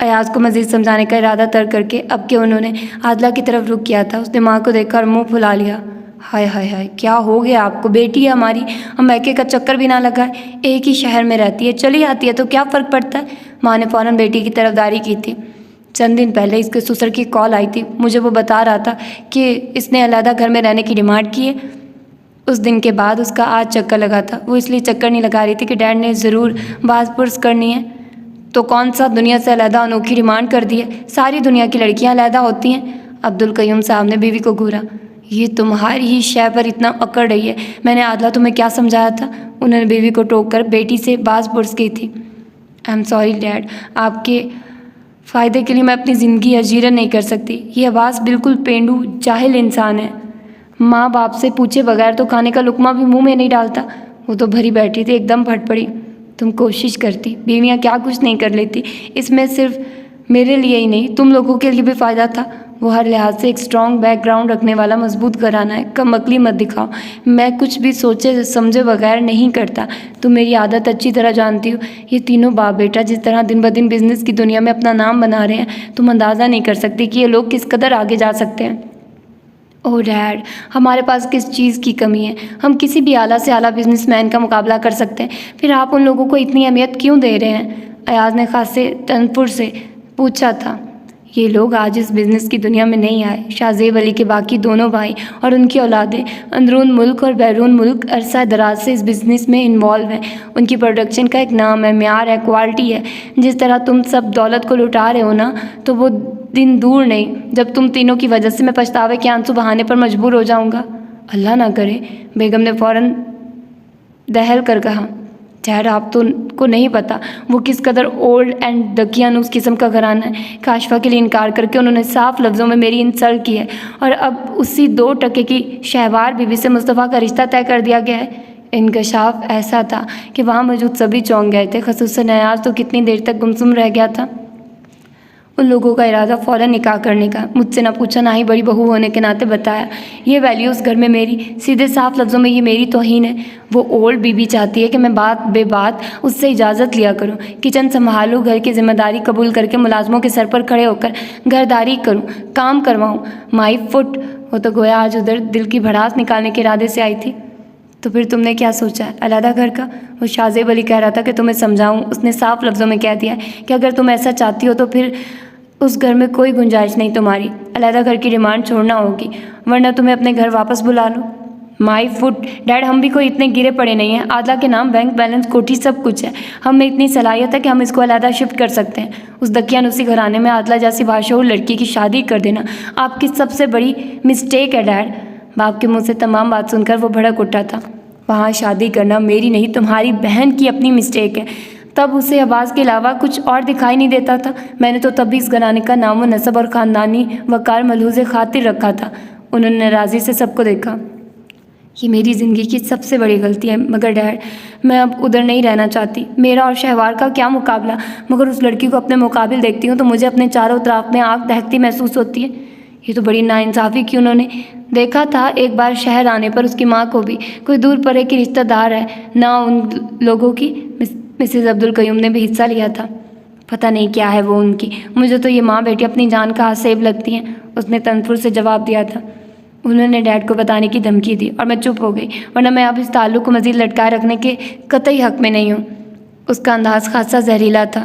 अयाज को मज़ीद समझाने का इरादा तर्क करके अब के उन्होंने आदला की तरफ रुख किया था। उसने माँ को देखकर मुंह फुला लिया। हाय हाय हाय, क्या हो गया आपको? बेटी है हमारी, हम मैके का चक्कर भी ना लगाए। एक ही शहर में रहती है, चली आती है तो क्या फ़र्क पड़ता है? माँ ने फ़ौरन बेटी की तरफदारी की थी। चंद दिन पहले इसके ससुर की कॉल आई थी। मुझे वो बता रहा था कि इसने अलहदा घर में रहने की डिमांड की है। उस दिन के बाद उसका आज चक्कर लगा था। वो इसलिए चक्कर नहीं लगा रही थी कि डैड ने ज़रूर बाज़ पुरस करनी है। तो कौन सा दुनिया से अलहदा अनोखी डिमांड कर दी है? सारी दुनिया की लड़कियां अलहदा होती हैं। अब्दुल कयूम साहब ने बीवी को घूरा। ये तुम्हारी ही शय पर इतना अकड़ रही है। मैंने आदला तुम्हें क्या समझाया था? उन्होंने बीवी को टोक कर बेटी से बाज़ पुरस की थी। आई एम सॉरी डैड, आपके फ़ायदे के लिए मैं अपनी ज़िंदगी अजीरन नहीं कर सकती। ये अब्बास बिल्कुल पेंडू जाहिल इंसान है। माँ बाप से पूछे बगैर तो खाने का लुकमा भी मुंह में नहीं डालता। वो तो भरी बैठी थी, एकदम फट पड़ी। तुम कोशिश करती, बीवियाँ क्या कुछ नहीं कर लेती। इसमें सिर्फ मेरे लिए ही नहीं, तुम लोगों के लिए भी फ़ायदा था। वो हर लिहाज से एक स्ट्रॉन्ग बैकग्राउंड रखने वाला मजबूत घराना है। कमअक्ली मत दिखाओ। मैं कुछ भी सोचे समझे बगैर नहीं करता। तुम मेरी आदत अच्छी तरह जानती हो। ये तीनों बाप बेटा जिस तरह दिन ब दिन बिजनेस की दुनिया में अपना नाम बना रहे हैं, तुम अंदाज़ा नहीं कर सकती कि ये लोग किस कदर आगे जा सकते हैं। ओह डैड, हमारे पास किस चीज़ की कमी है? हम किसी भी आला से आला बिजनेसमैन का मुकाबला कर सकते हैं। फिर आप उन लोगों को इतनी अहमियत क्यों दे रहे हैं? अयाज ने खासे तनपुर से पूछा था। ये लोग आज इस बिज़नेस की दुनिया में नहीं आए। शाहज़ेब अली के बाकी दोनों भाई और उनकी औलादें अंदरून मुल्क और बैरून मुल्क अरसा दराज से इस बिज़नेस में इन्वॉल्व हैं। उनकी प्रोडक्शन का एक नाम है, म्यार है, क्वालिटी है। जिस तरह तुम सब दौलत को लुटा रहे हो ना, तो वो दिन दूर नहीं जब तुम तीनों की वजह से मैं पछतावे के आंसू बहाने पर मजबूर हो जाऊँगा। अल्लाह ना करे, बेगम ने फ़ौरन दहल कर कहा। डैड, आप तो को नहीं पता वो किस कदर ओल्ड एंड दकियानूस किस्म का घराना है। काशिफा के लिए इनकार करके उन्होंने साफ लफ्ज़ों में मेरी इंसल्ट की है और अब उसी 2 टके की शहवार बीबी से मुस्तफ़ा का रिश्ता तय कर दिया गया है। इंकशाफ ऐसा था कि वहाँ मौजूद सभी चौंक गए थे, ख़ुसूसन अयाज तो कितनी देर तक गुमसुम रह गया था। उन लोगों का इरादा फ़ौरन निकाह करने का। मुझसे ना पूछा, ना ही बड़ी बहू होने के नाते बताया। ये वैल्यूज़ घर में मेरी, सीधे साफ लफ्ज़ों में ये मेरी तौहीन है। वो ओल्ड बीबी चाहती है कि मैं बात बेबात उससे इजाज़त लिया करूं, किचन संभालूं, घर की जिम्मेदारी कबूल करके मुलाजमों के सर पर खड़े होकर घरदारी करूं, काम करवाऊं। My foot. वो तो गोया आज उधर दिल की भड़ास निकालने के इरादे से आई थी। तो फिर तुमने क्या सोचा है? अलहदा घर का? वो शाहज़ेब अली कह रहा था कि तुम्हें समझाऊं। उसने साफ लफ्ज़ों में कह दिया है कि अगर तुम ऐसा चाहती हो तो फिर उस घर में कोई गुंजाइश नहीं तुम्हारी। अलहदा घर की डिमांड छोड़ना होगी, वरना तुम्हें अपने घर वापस बुला लो। My foot. डैड, हम भी कोई इतने गिरे पड़े नहीं हैं। आदला के नाम बैंक बैलेंस, कोठी सब कुछ है। हम में इतनी सलाहियत है कि हम इसको अलहदा शिफ्ट कर सकते हैं। उस दकियानूसी घराने में आदला जैसी बाशऊर लड़की की शादी कर देना आपकी सबसे बड़ी मिस्टेक है डैड। बाप के मुंह से तमाम बात सुनकर वो भड़क उठा था। वहाँ शादी करना मेरी नहीं तुम्हारी बहन की अपनी मिस्टेक है। तब उसे आवाज़ के अलावा कुछ और दिखाई नहीं देता था। मैंने तो तभी इस घराने का नामो नसब और ख़ानदानी वक़ार मलहूज़ खातिर रखा था। उन्होंने नाराज़ी से सबको देखा। ये मेरी ज़िंदगी की सबसे बड़ी गलती है, मगर डैड मैं अब उधर नहीं रहना चाहती। मेरा और शहवार का क्या मुकाबला, मगर उस लड़की को अपने मुकाबिल देखती हूँ तो मुझे अपने चारों तरफ में आग दहकती महसूस होती है। ये तो बड़ी नाइंसाफ़ी की। उन्होंने देखा था एक बार शहर आने पर उसकी माँ को भी कोई दूर परे की रिश्तेदार है ना, उन लोगों की मिसेज़ अब्दुल कयूम ने भी हिस्सा लिया था। पता नहीं क्या है वो उनकी, मुझे तो ये माँ बेटी अपनी जान का आसेब लगती हैं, उसने तनफुर से जवाब दिया था। उन्होंने डैड को बताने की धमकी दी और मैं चुप हो गई, वरना मैं अब इस ताल्लुक़ को मज़ीद लटकाए रखने के कतई हक़ में नहीं हूँ। उसका अंदाज़ खासा जहरीला था।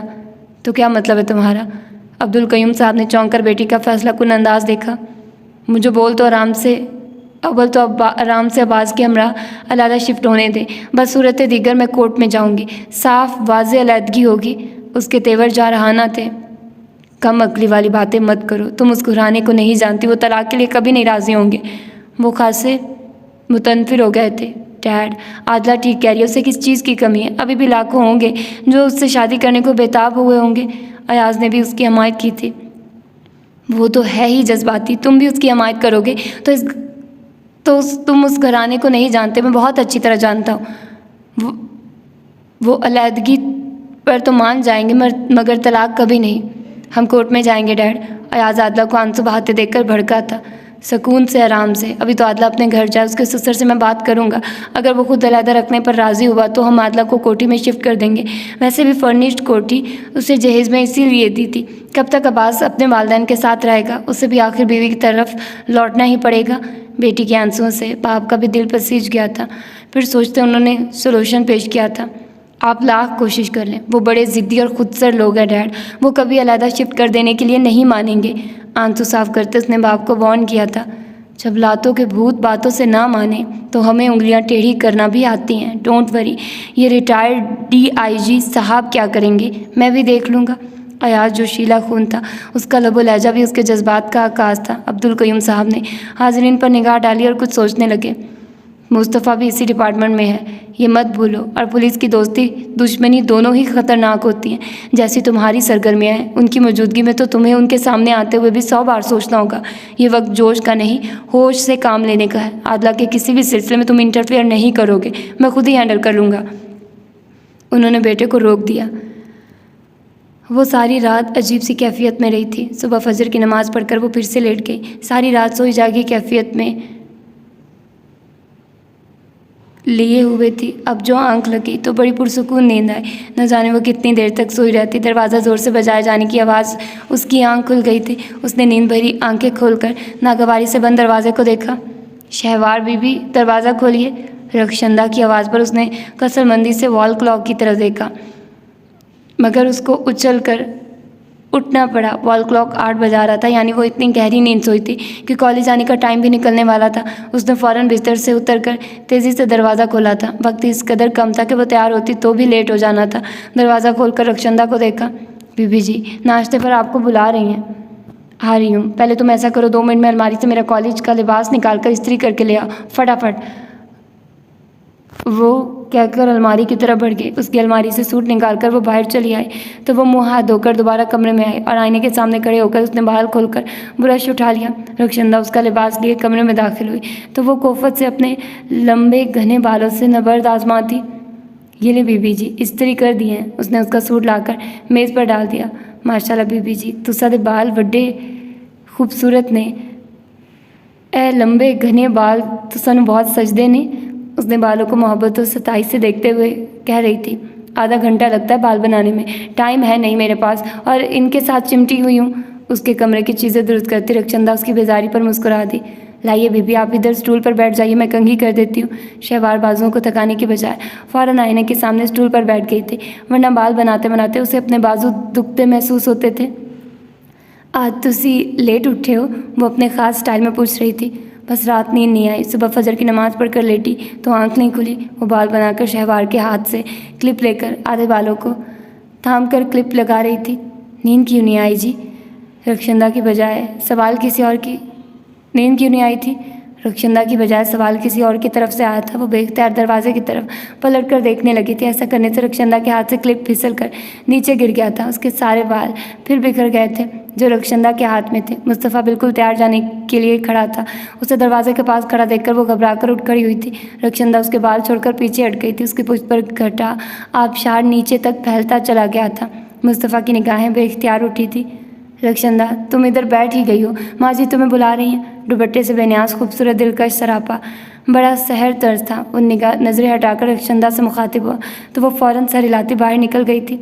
तो क्या मतलब है तुम्हारा? अब्दुल कयूम साहब ने चौंक कर बेटी का फैसला कुन अंदाज़ देखा। मुझे बोल तो आराम से आराम से अब्बास के हमरा अलहदा शिफ्ट होने दे। बस सूरत दीगर मैं कोर्ट में जाऊँगी, साफ वाज़े अलहदगी होगी। उसके तेवर जा रहा थे। कम अक्ली वाली बातें मत करो, तुम उस घराने को नहीं जानती, वो तलाक के लिए कभी नहीं राज़ी होंगे। वो खासे मुतनफिर हो गए थे। डैड आदला ठीक कह रही है, उसे किस चीज़ की कमी है? अभी भी लाखों होंगे जो उससे शादी करने को बेताब हुए होंगे। अयाज ने भी उसकी हमायत की थी। वो तो है ही जज्बाती, तुम भी उसकी हमायत करोगे तो तुम उस घराने को नहीं जानते, मैं बहुत अच्छी तरह जानता हूँ। वो अलहदगी पर तो मान जाएंगे मगर तलाक कभी नहीं। हम कोर्ट में जाएंगे डैड। अयाज आदला को आंसू बहाते देखकर भड़का था। सुकून से, आराम से, अभी तो आदला अपने घर जाए, उसके ससुर से मैं बात करूंगा। अगर वो खुद अलहदा रखने पर राज़ी हुआ तो हम आदला को कोठी में शिफ्ट कर देंगे। वैसे भी फर्निश्ड कोठी उसे जहेज़ में इसीलिए दी थी। कब तक अब्बास अपने वालिदैन के साथ रहेगा? उसे भी आखिर बीवी की तरफ लौटना ही पड़ेगा। बेटी के आंसुओं से बाप का भी दिल पसीज गया था। फिर सोचते उन्होंने सोल्यूशन पेश किया था। आप लाख कोशिश कर लें, वो बड़े ज़िद्दी और खुदसर लोग हैं डैड, वो कभी अलहदा शिफ्ट कर देने के लिए नहीं मानेंगे। आंसू साफ करते उसने बाप को वार्न किया था, जब लातों के भूत बातों से ना माने तो हमें उंगलियां टेढ़ी करना भी आती हैं। डोंट वरी, ये रिटायर्ड DIG साहब क्या करेंगे, मैं भी देख लूँगा। अयाज जो शीला खून था, उसका लबो लहजा भी उसके जज्बात का आकाश था। अब्दुल कयूम साहब ने हाजरीन पर निगाह डाली और कुछ सोचने लगे। मुस्तफ़ा भी इसी डिपार्टमेंट में है, ये मत भूलो। और पुलिस की दोस्ती दुश्मनी दोनों ही ख़तरनाक होती हैं। जैसी तुम्हारी सरगर्मियाँ हैं, उनकी मौजूदगी में तो तुम्हें उनके सामने आते हुए भी 100 बार सोचना होगा। ये वक्त जोश का नहीं, होश से काम लेने का है। आदला के किसी भी सिलसिले में तुम इंटरफेयर नहीं करोगे, मैं खुद ही हैंडल कर लूँगा। उन्होंने बेटे को रोक दिया। वो सारी रात अजीब सी कैफियत में रही थी। सुबह फजर की नमाज़ पढ़कर वो फिर से लेट गई। सारी रात सोई जागी कैफियत में लिए हुए थी। अब जो आंख लगी तो बड़ी पुरसुकून नींद आई। न जाने वो कितनी देर तक सोई रहती। दरवाज़ा ज़ोर से बजाए जाने की आवाज़ उसकी आंख खुल गई थी। उसने नींद भरी आंखें खोलकर नागवारी से बंद दरवाजे को देखा। शहवार बीबी दरवाज़ा खोलिए। रक्षंदा की आवाज़ पर उसने कसरमंदी से वॉल क्लॉक की तरफ देखा, मगर उसको उछल कर उठना पड़ा। वॉल क्लॉक 8 बजा रहा था, यानी वो इतनी गहरी नींद सोई थी कि कॉलेज आने का टाइम भी निकलने वाला था। उसने फ़ौरन बिस्तर से उतरकर तेज़ी से दरवाज़ा खोला था। वक्त इस कदर कम था कि वो तैयार होती तो भी लेट हो जाना था। दरवाज़ा खोलकर रक्षंदा को देखा। बीबी जी नाश्ते पर आपको बुला रही हैं। आ रही हूँ। पहले तुम ऐसा करो, 2 मिनट में अलमारी से मेरा कॉलेज का लिबास निकाल कर इस्त्री करके ले आओ, फटाफट। वो कहकर अलमारी की तरफ बढ़ गई। उसकी अलमारी से सूट निकालकर वो बाहर चली आई तो वो मुँह हाथ धोकर दोबारा कमरे में आई और आईने के सामने खड़े होकर उसने बाल खोलकर ब्रश उठा लिया। रक्षंदा उसका लिबास लिए कमरे में दाखिल हुई तो वो कोफत से अपने लंबे घने बालों से नबर्द आजमाती। ये ले बीबी जी, इस्त्री कर दिए हैं। उसने उसका सूट लाकर मेज़ पर डाल दिया। माशाल्लाह बीबी जी, तुसा दे बाल बड़े खूबसूरत ने। ए लंबे घने बाल तुसा नूं बहुत सजदे ने। उसने बालों को मोहब्बत और सताई से देखते हुए कह रही थी। आधा घंटा लगता है बाल बनाने में, टाइम है नहीं मेरे पास और इनके साथ चिमटी हुई हूँ। उसके कमरे की चीज़ें दुरुस्त करती रक्षंदा उसकी बेजारी पर मुस्कुरा दी। लाइए बीबी, आप इधर स्टूल पर बैठ जाइए, मैं कंघी कर देती हूँ। शहवार बाजुओं को थकाने की बजाय फ़ौरन आईने के सामने स्टूल पर बैठ गई थी, वरना बाल बनाते बनाते उसे अपने बाजू दुखते महसूस होते थे। आज तुसी लेट उठे हो? वो अपने ख़ास स्टाइल में पूछ रही थी। बस रात नींद नहीं आई। सुबह फजर की नमाज़ पढ़कर लेटी तो आंख नहीं खुली। वो बाल बनाकर शहवार के हाथ से क्लिप लेकर आधे बालों को थाम कर क्लिप लगा रही थी। नींद क्यों नहीं आई जी? रक्षंदा की बजाय सवाल किसी और की। नींद क्यों नहीं आई थी? रक्षंदा की बजाय सवाल किसी और की तरफ से आया था। वो बेख्तियार दरवाजे की तरफ पलट कर देखने लगी थी। ऐसा करने से रक्षंदा के हाथ से क्लिप फिसल कर नीचे गिर गया था। उसके सारे बाल फिर बिखर गए थे जो रक्षंदा के हाथ में थे। मुस्तफ़ा बिल्कुल तैयार जाने के लिए खड़ा था। उसे दरवाजे के पास खड़ा देखकर वो घबराकर उठ खड़ी हुई थी। रक्षंदा उसके बाल छोड़कर पीछे हट गई थी। उसकी पूंछ पर घटा आबशार नीचे तक फैलता चला गया था। मुस्तफ़ा की निगाहें बेख्तियार उठी थी। रक्षंदा, तुम इधर बैठ ही गई हो, माँ जी तुम्हें बुला रही हैं। दुपट्टे से बेनियाज खूबसूरत दिलकश सरापा बड़ा सहर तर्ज था। वो नज़रें हटाकर रक्षंदा से मुखातिब हुआ तो वो फ़ौरन सर हिलाती बाहर निकल गई थी।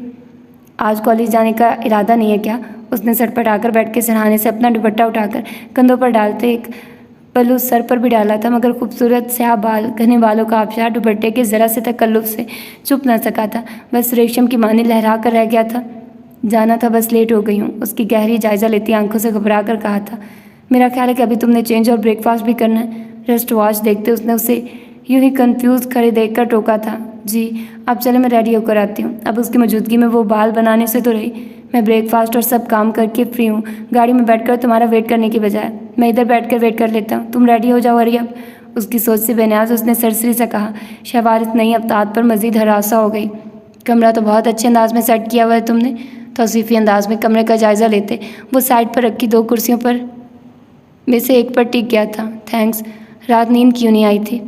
आज कॉलेज जाने का इरादा नहीं है क्या? उसने सटपटाकर बैठ के सिरहाने से अपना दुपट्टा उठाकर कंधों पर डालते एक पल्लू सर पर भी डाला था, मगर खूबसूरत स्याह बाल घने बालों का आबशार दुपट्टे के ज़रा से तकल्लुफ़ से चुप न सका था। बस रेशम की मानी लहरा कर रह गया था। जाना था, बस लेट हो गई हूँ, उसकी गहरी जायज़ा लेती आंखों से घबरा कर कहा था। मेरा ख्याल है कि अभी तुमने चेंज और ब्रेकफास्ट भी करना है। रेस्ट वॉच देखते उसने उसे यूं ही कंफ्यूज खड़े देखकर टोका था। जी अब चले, मैं रेडी होकर आती हूँ। अब उसकी मौजूदगी में वो बाल बनाने से तो रही, मैं ब्रेकफास्ट और सब काम करके फ्री हूँ। गाड़ी में बैठकर तुम्हारा वेट करने की बजाय मैं इधर बैठकर वेट कर लेता हूँ। तुम रेडी हो जाओ हरी अब। उसकी सोच से बेनियाज उसने सरसरी से कहा। शहबार इस नई अवतार पर मज़ीद हरासा हो गई। कमरा तो बहुत अच्छे अंदाज में सेट किया हुआ है तुमने। तौसीफ़ी अंदाज में कमरे का जायज़ा लेते वो साइड पर रखी 2 कुर्सियों पर में से एक पर टिक गया था। थैंक्स, रात नींद क्यों नहीं आई थी?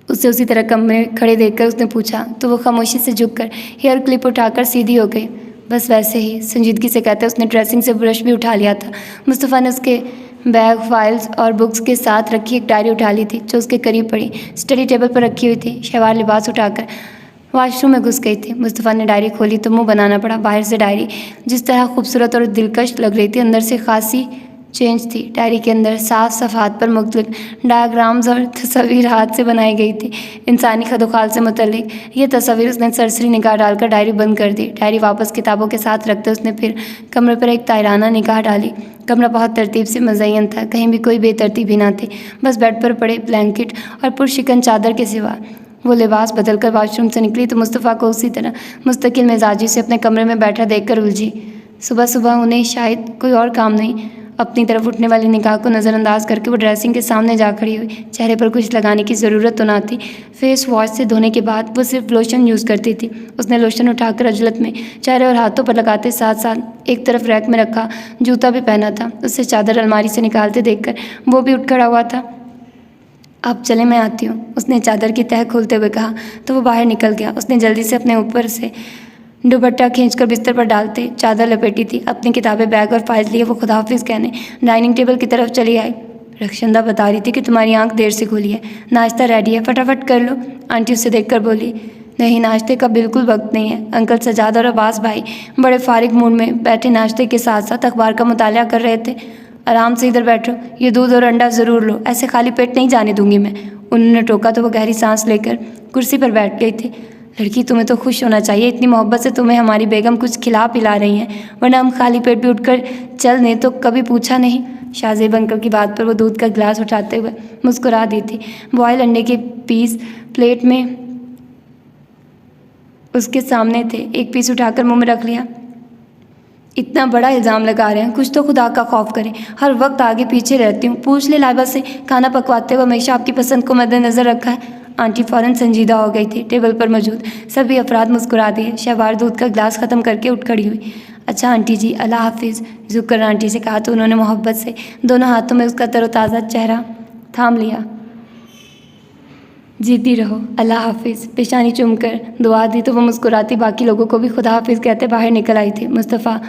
उसे उसी तरह कमरे खड़े देखकर उसने पूछा तो वो खामोशी से झुककर हेयर क्लिप उठाकर सीधी हो गई। बस वैसे ही, संजीदगी से कहते उसने ड्रेसिंग से ब्रश भी उठा लिया था। मुस्तफ़ा ने उसके बैग, फाइल्स और बुक्स के साथ रखी एक डायरी उठा ली थी जो उसके करीब पड़ी स्टडी टेबल पर रखी हुई थी। शहवार लिबास उठाकर वॉशरूम में घुस गई थी। मुस्तफ़ा ने डायरी खोली तो मुंह बनाना पड़ा। बाहर से डायरी जिस तरह खूबसूरत और दिलकश लग रही थी, अंदर से खासी चेंज थी। डायरी के अंदर साफ सफ़ात पर मुख्तलिफ डायग्राम्स और तस्वीर हाथ से बनाई गई थी इंसानी खदोखाल से मुतल्लिक। ये तस्वीर उसने सरसरी निगाह डालकर डायरी बंद कर दी। डायरी वापस किताबों के साथ रखते उसने फिर कमरे पर एक तायराना निगाह डाली। कमरा बहुत तरतीब से मुज़य्यन था, कहीं भी कोई बेतरतीबी ना थी। बस बेड पर पड़े ब्लैंकेट और पुरशिकन चादर के सिवा। वो लिबास बदलकर वॉशरूम से निकली तो मुस्तफ़ा को उसी तरह मुस्तकिल मिजाजी से अपने कमरे में बैठा देखकर उलझी। सुबह सुबह उन्हें शायद कोई और काम नहीं। अपनी तरफ उठने वाली निगाह को नज़रअंदाज करके वो ड्रेसिंग के सामने जा खड़ी हुई। चेहरे पर कुछ लगाने की ज़रूरत तो ना थी। फेस वॉश से धोने के बाद वो सिर्फ लोशन यूज़ करती थी। उसने लोशन उठाकर अजलत में चेहरे और हाथों पर लगाते साथ साथ एक तरफ रैक में रखा जूता भी पहना था। उससे चादर अलमारी से निकालते देखकर वो भी उठ खड़ा हुआ था। अब चले, मैं आती हूँ, उसने चादर की तह खोलते हुए कहा तो वो बाहर निकल गया। उसने जल्दी से अपने ऊपर से दुपट्टा खींचकर बिस्तर पर डालते चादर लपेटी थी। अपनी किताबें, बैग और फाइल लिए वो खुदाफिज कहने डाइनिंग टेबल की तरफ चली आई। रक्षंदा बता रही थी कि तुम्हारी आंख देर से खुली है, नाश्ता रेडी है, फटाफट कर लो। आंटी उससे देखकर बोली, नहीं, नाश्ते का बिल्कुल वक्त नहीं है। अंकल सजाद और अब्बास भाई बड़े फारिग मूड में बैठे नाश्ते के साथ साथ अखबार का मुतालिया कर रहे थे। आराम से इधर बैठो, ये दूध और अंडा ज़रूर लो, ऐसे खाली पेट नहीं जाने दूंगी मैं। उन्होंने टोका तो वो गहरी सांस लेकर कुर्सी पर बैठ गई थी। लड़की, तुम्हें तो खुश होना चाहिए, इतनी मोहब्बत से तुम्हें हमारी बेगम कुछ खिला पिला रही हैं, वरना हम खाली पेट भी उठकर चल दें तो कभी पूछा नहीं। शाहजेब अंकल की बात पर वो दूध का गिलास उठाते हुए मुस्कुरा दी थी। बॉयल अंडे के पीस प्लेट में उसके सामने थे। एक पीस उठाकर मुंह में रख लिया। इतना बड़ा इल्ज़ाम लगा रहे हैं, कुछ तो खुदा का खौफ करें। हर वक्त आगे पीछे रहती हूँ। पूछ ले लाइबा से, खाना पकवाते हुए हमेशा आपकी पसंद को मद्देनज़र रखा है। आंटी फ़ौरन संजीदा हो गई थी। टेबल पर मौजूद सभी अफराद मुस्कुरा दिए। शहबार दूध का गिलास ख़त्म करके उठ खड़ी हुई। अच्छा आंटी जी, अल्लाह हाफिज़, झुककर आंटी से कहा तो उन्होंने मोहब्बत से दोनों हाथों में उसका तरोताज़ा चेहरा थाम लिया। जीती रहो, अल्लाह हाफिज़, पेशानी चूमकर दुआ दी तो वो मुस्कुराती बाकी लोगों को भी खुदा हाफिज़ कहते बाहर निकल आई थी। मुस्तफ़ा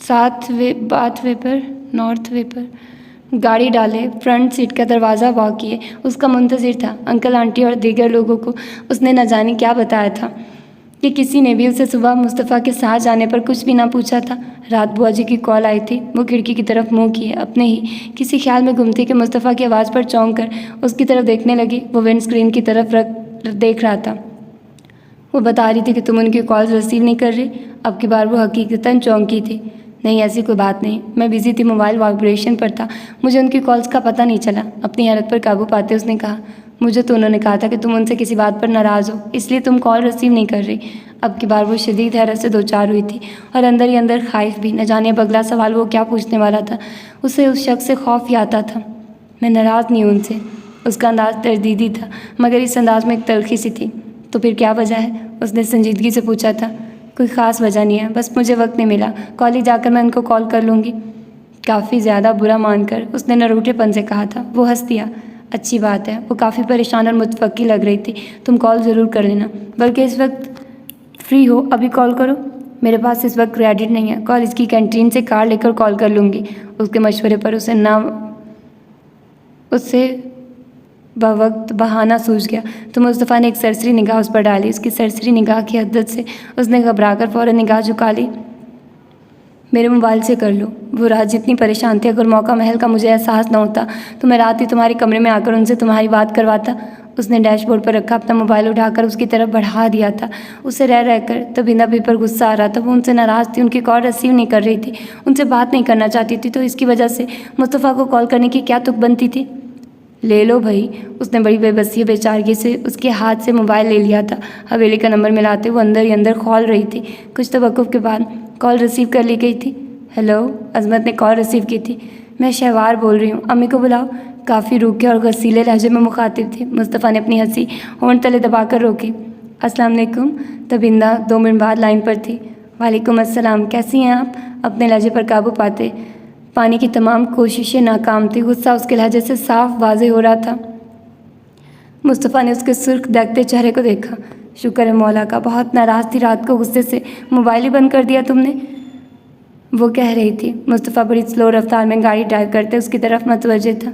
बाथवे पर नॉर्थ वे पर गाड़ी डाले, फ्रंट सीट का दरवाज़ा वॉक किए उसका मुंतज़िर था। अंकल आंटी और दीगर लोगों को उसने न जाने क्या बताया था कि किसी ने भी उसे सुबह मुस्तफ़ा के साथ जाने पर कुछ भी ना पूछा था। रात बुआ जी की कॉल आई थी। वो खिड़की की तरफ मुँह किए अपने ही किसी ख्याल में गुम थी कि मुस्तफ़ा की आवाज़ पर चौंक कर उसकी तरफ देखने लगी। वो विंड स्क्रीन की तरफ देख रहा था। वो बता रही थी कि तुम उनकी कॉल्स रिसीव नहीं कर रही। अब की बार वो हकीकतन चौंकी थी। नहीं, ऐसी कोई बात नहीं, मैं बिज़ी थी, मोबाइल वाइब्रेशन पर था, मुझे उनकी कॉल्स का पता नहीं चला। अपनी हैरत पर काबू पाते उसने कहा, मुझे तो उन्होंने कहा था कि तुम उनसे किसी बात पर नाराज़ हो, इसलिए तुम कॉल रिसीव नहीं कर रही। अब की बार वो शदीद हैरत से दो चार हुई थी और अंदर ही अंदर खाइफ भी। न जाने अब अगला सवाल वो क्या पूछने वाला था। उसे उस शख्स से खौफ ही आता था। मैं नाराज़ नहीं हूँ उनसे। उसका अंदाज़ तरदीदी था, मगर इस अंदाज़ में एक तल्खी सी थी। तो फिर क्या वजह है? उसने संजीदगी से पूछा था। कोई ख़ास वजह नहीं है, बस मुझे वक्त नहीं मिला। कॉलेज जाकर मैं उनको कॉल कर लूँगी। काफ़ी ज़्यादा बुरा मानकर उसने नरूठेपन से कहा था। वो हंस दिया। अच्छी बात है। वो काफ़ी परेशान और मुतफक्की लग रही थी। तुम कॉल ज़रूर कर लेना, बल्कि इस वक्त फ्री हो अभी कॉल करो। मेरे पास इस वक्त क्रेडिट नहीं है। कॉलेज की कैंटीन से कार लेकर कॉल कर लूँगी। उसके मशवरे पर उससे बवक्त बहाना सूझ गया। तो मुस्तफ़ा ने एक सरसरी निगाह उस पर डाली। उसकी सरसरी निगाह की हद्दत से उसने घबराकर फ़ौरन निगाह झुका ली। मेरे मोबाइल से कर लो। वो रात जितनी परेशान थी, अगर मौका महल का मुझे एहसास न होता तो मैं रात ही तुम्हारे कमरे में आकर उनसे तुम्हारी बात करवाता। उसने डैशबोर्ड पर रखा अपना मोबाइल उठाकर उसकी तरफ बढ़ा दिया था। उसे रह रहकर तबीना भी पर गुस्सा आ रहा था। वो उनसे नाराज़ थी, उनकी कॉल रिसीव नहीं कर रही थी, उनसे बात नहीं करना चाहती थी। तो इसकी वजह से मुस्तफ़ा को कॉल करने की क्या तुक बनती थी? ले लो भाई। उसने बड़ी बेबसी बेचारगी से उसके हाथ से मोबाइल ले लिया था। हवेली का नंबर मिलाते वो अंदर ही अंदर खौल रही थी। कुछ तवक्कुफ़ के बाद कॉल रिसीव कर ली गई थी। हेलो, अज़मत ने कॉल रिसीव की थी। मैं शहवार बोल रही हूँ, अम्मी को बुलाओ। काफ़ी रूखे और गसीले लहजे में मुखातिब थी। मुस्तफ़ा ने अपनी हंसी होंठ तले दबाकर रोकी। अस्सलाम वालेकुम। तबिंदा 2 मिनट बाद लाइन पर थी। वालेकुम अस्सलाम, कैसी हैं आप? अपने लहजे पर काबू पाते पानी की तमाम कोशिशें नाकाम थी। गुस्सा उसके लहजे से साफ वाज़ेह हो रहा था। मुस्तफ़ा ने उसके सुर्ख दहकते चेहरे को देखा। शुक्र है मौला का, बहुत नाराज़ थी रात को गुस्से से मोबाइल ही बंद कर दिया तुमने, वो कह रही थी। मुस्तफ़ा बड़ी स्लो रफ्तार में गाड़ी ड्राइव करते उसकी तरफ मतवज्जे था।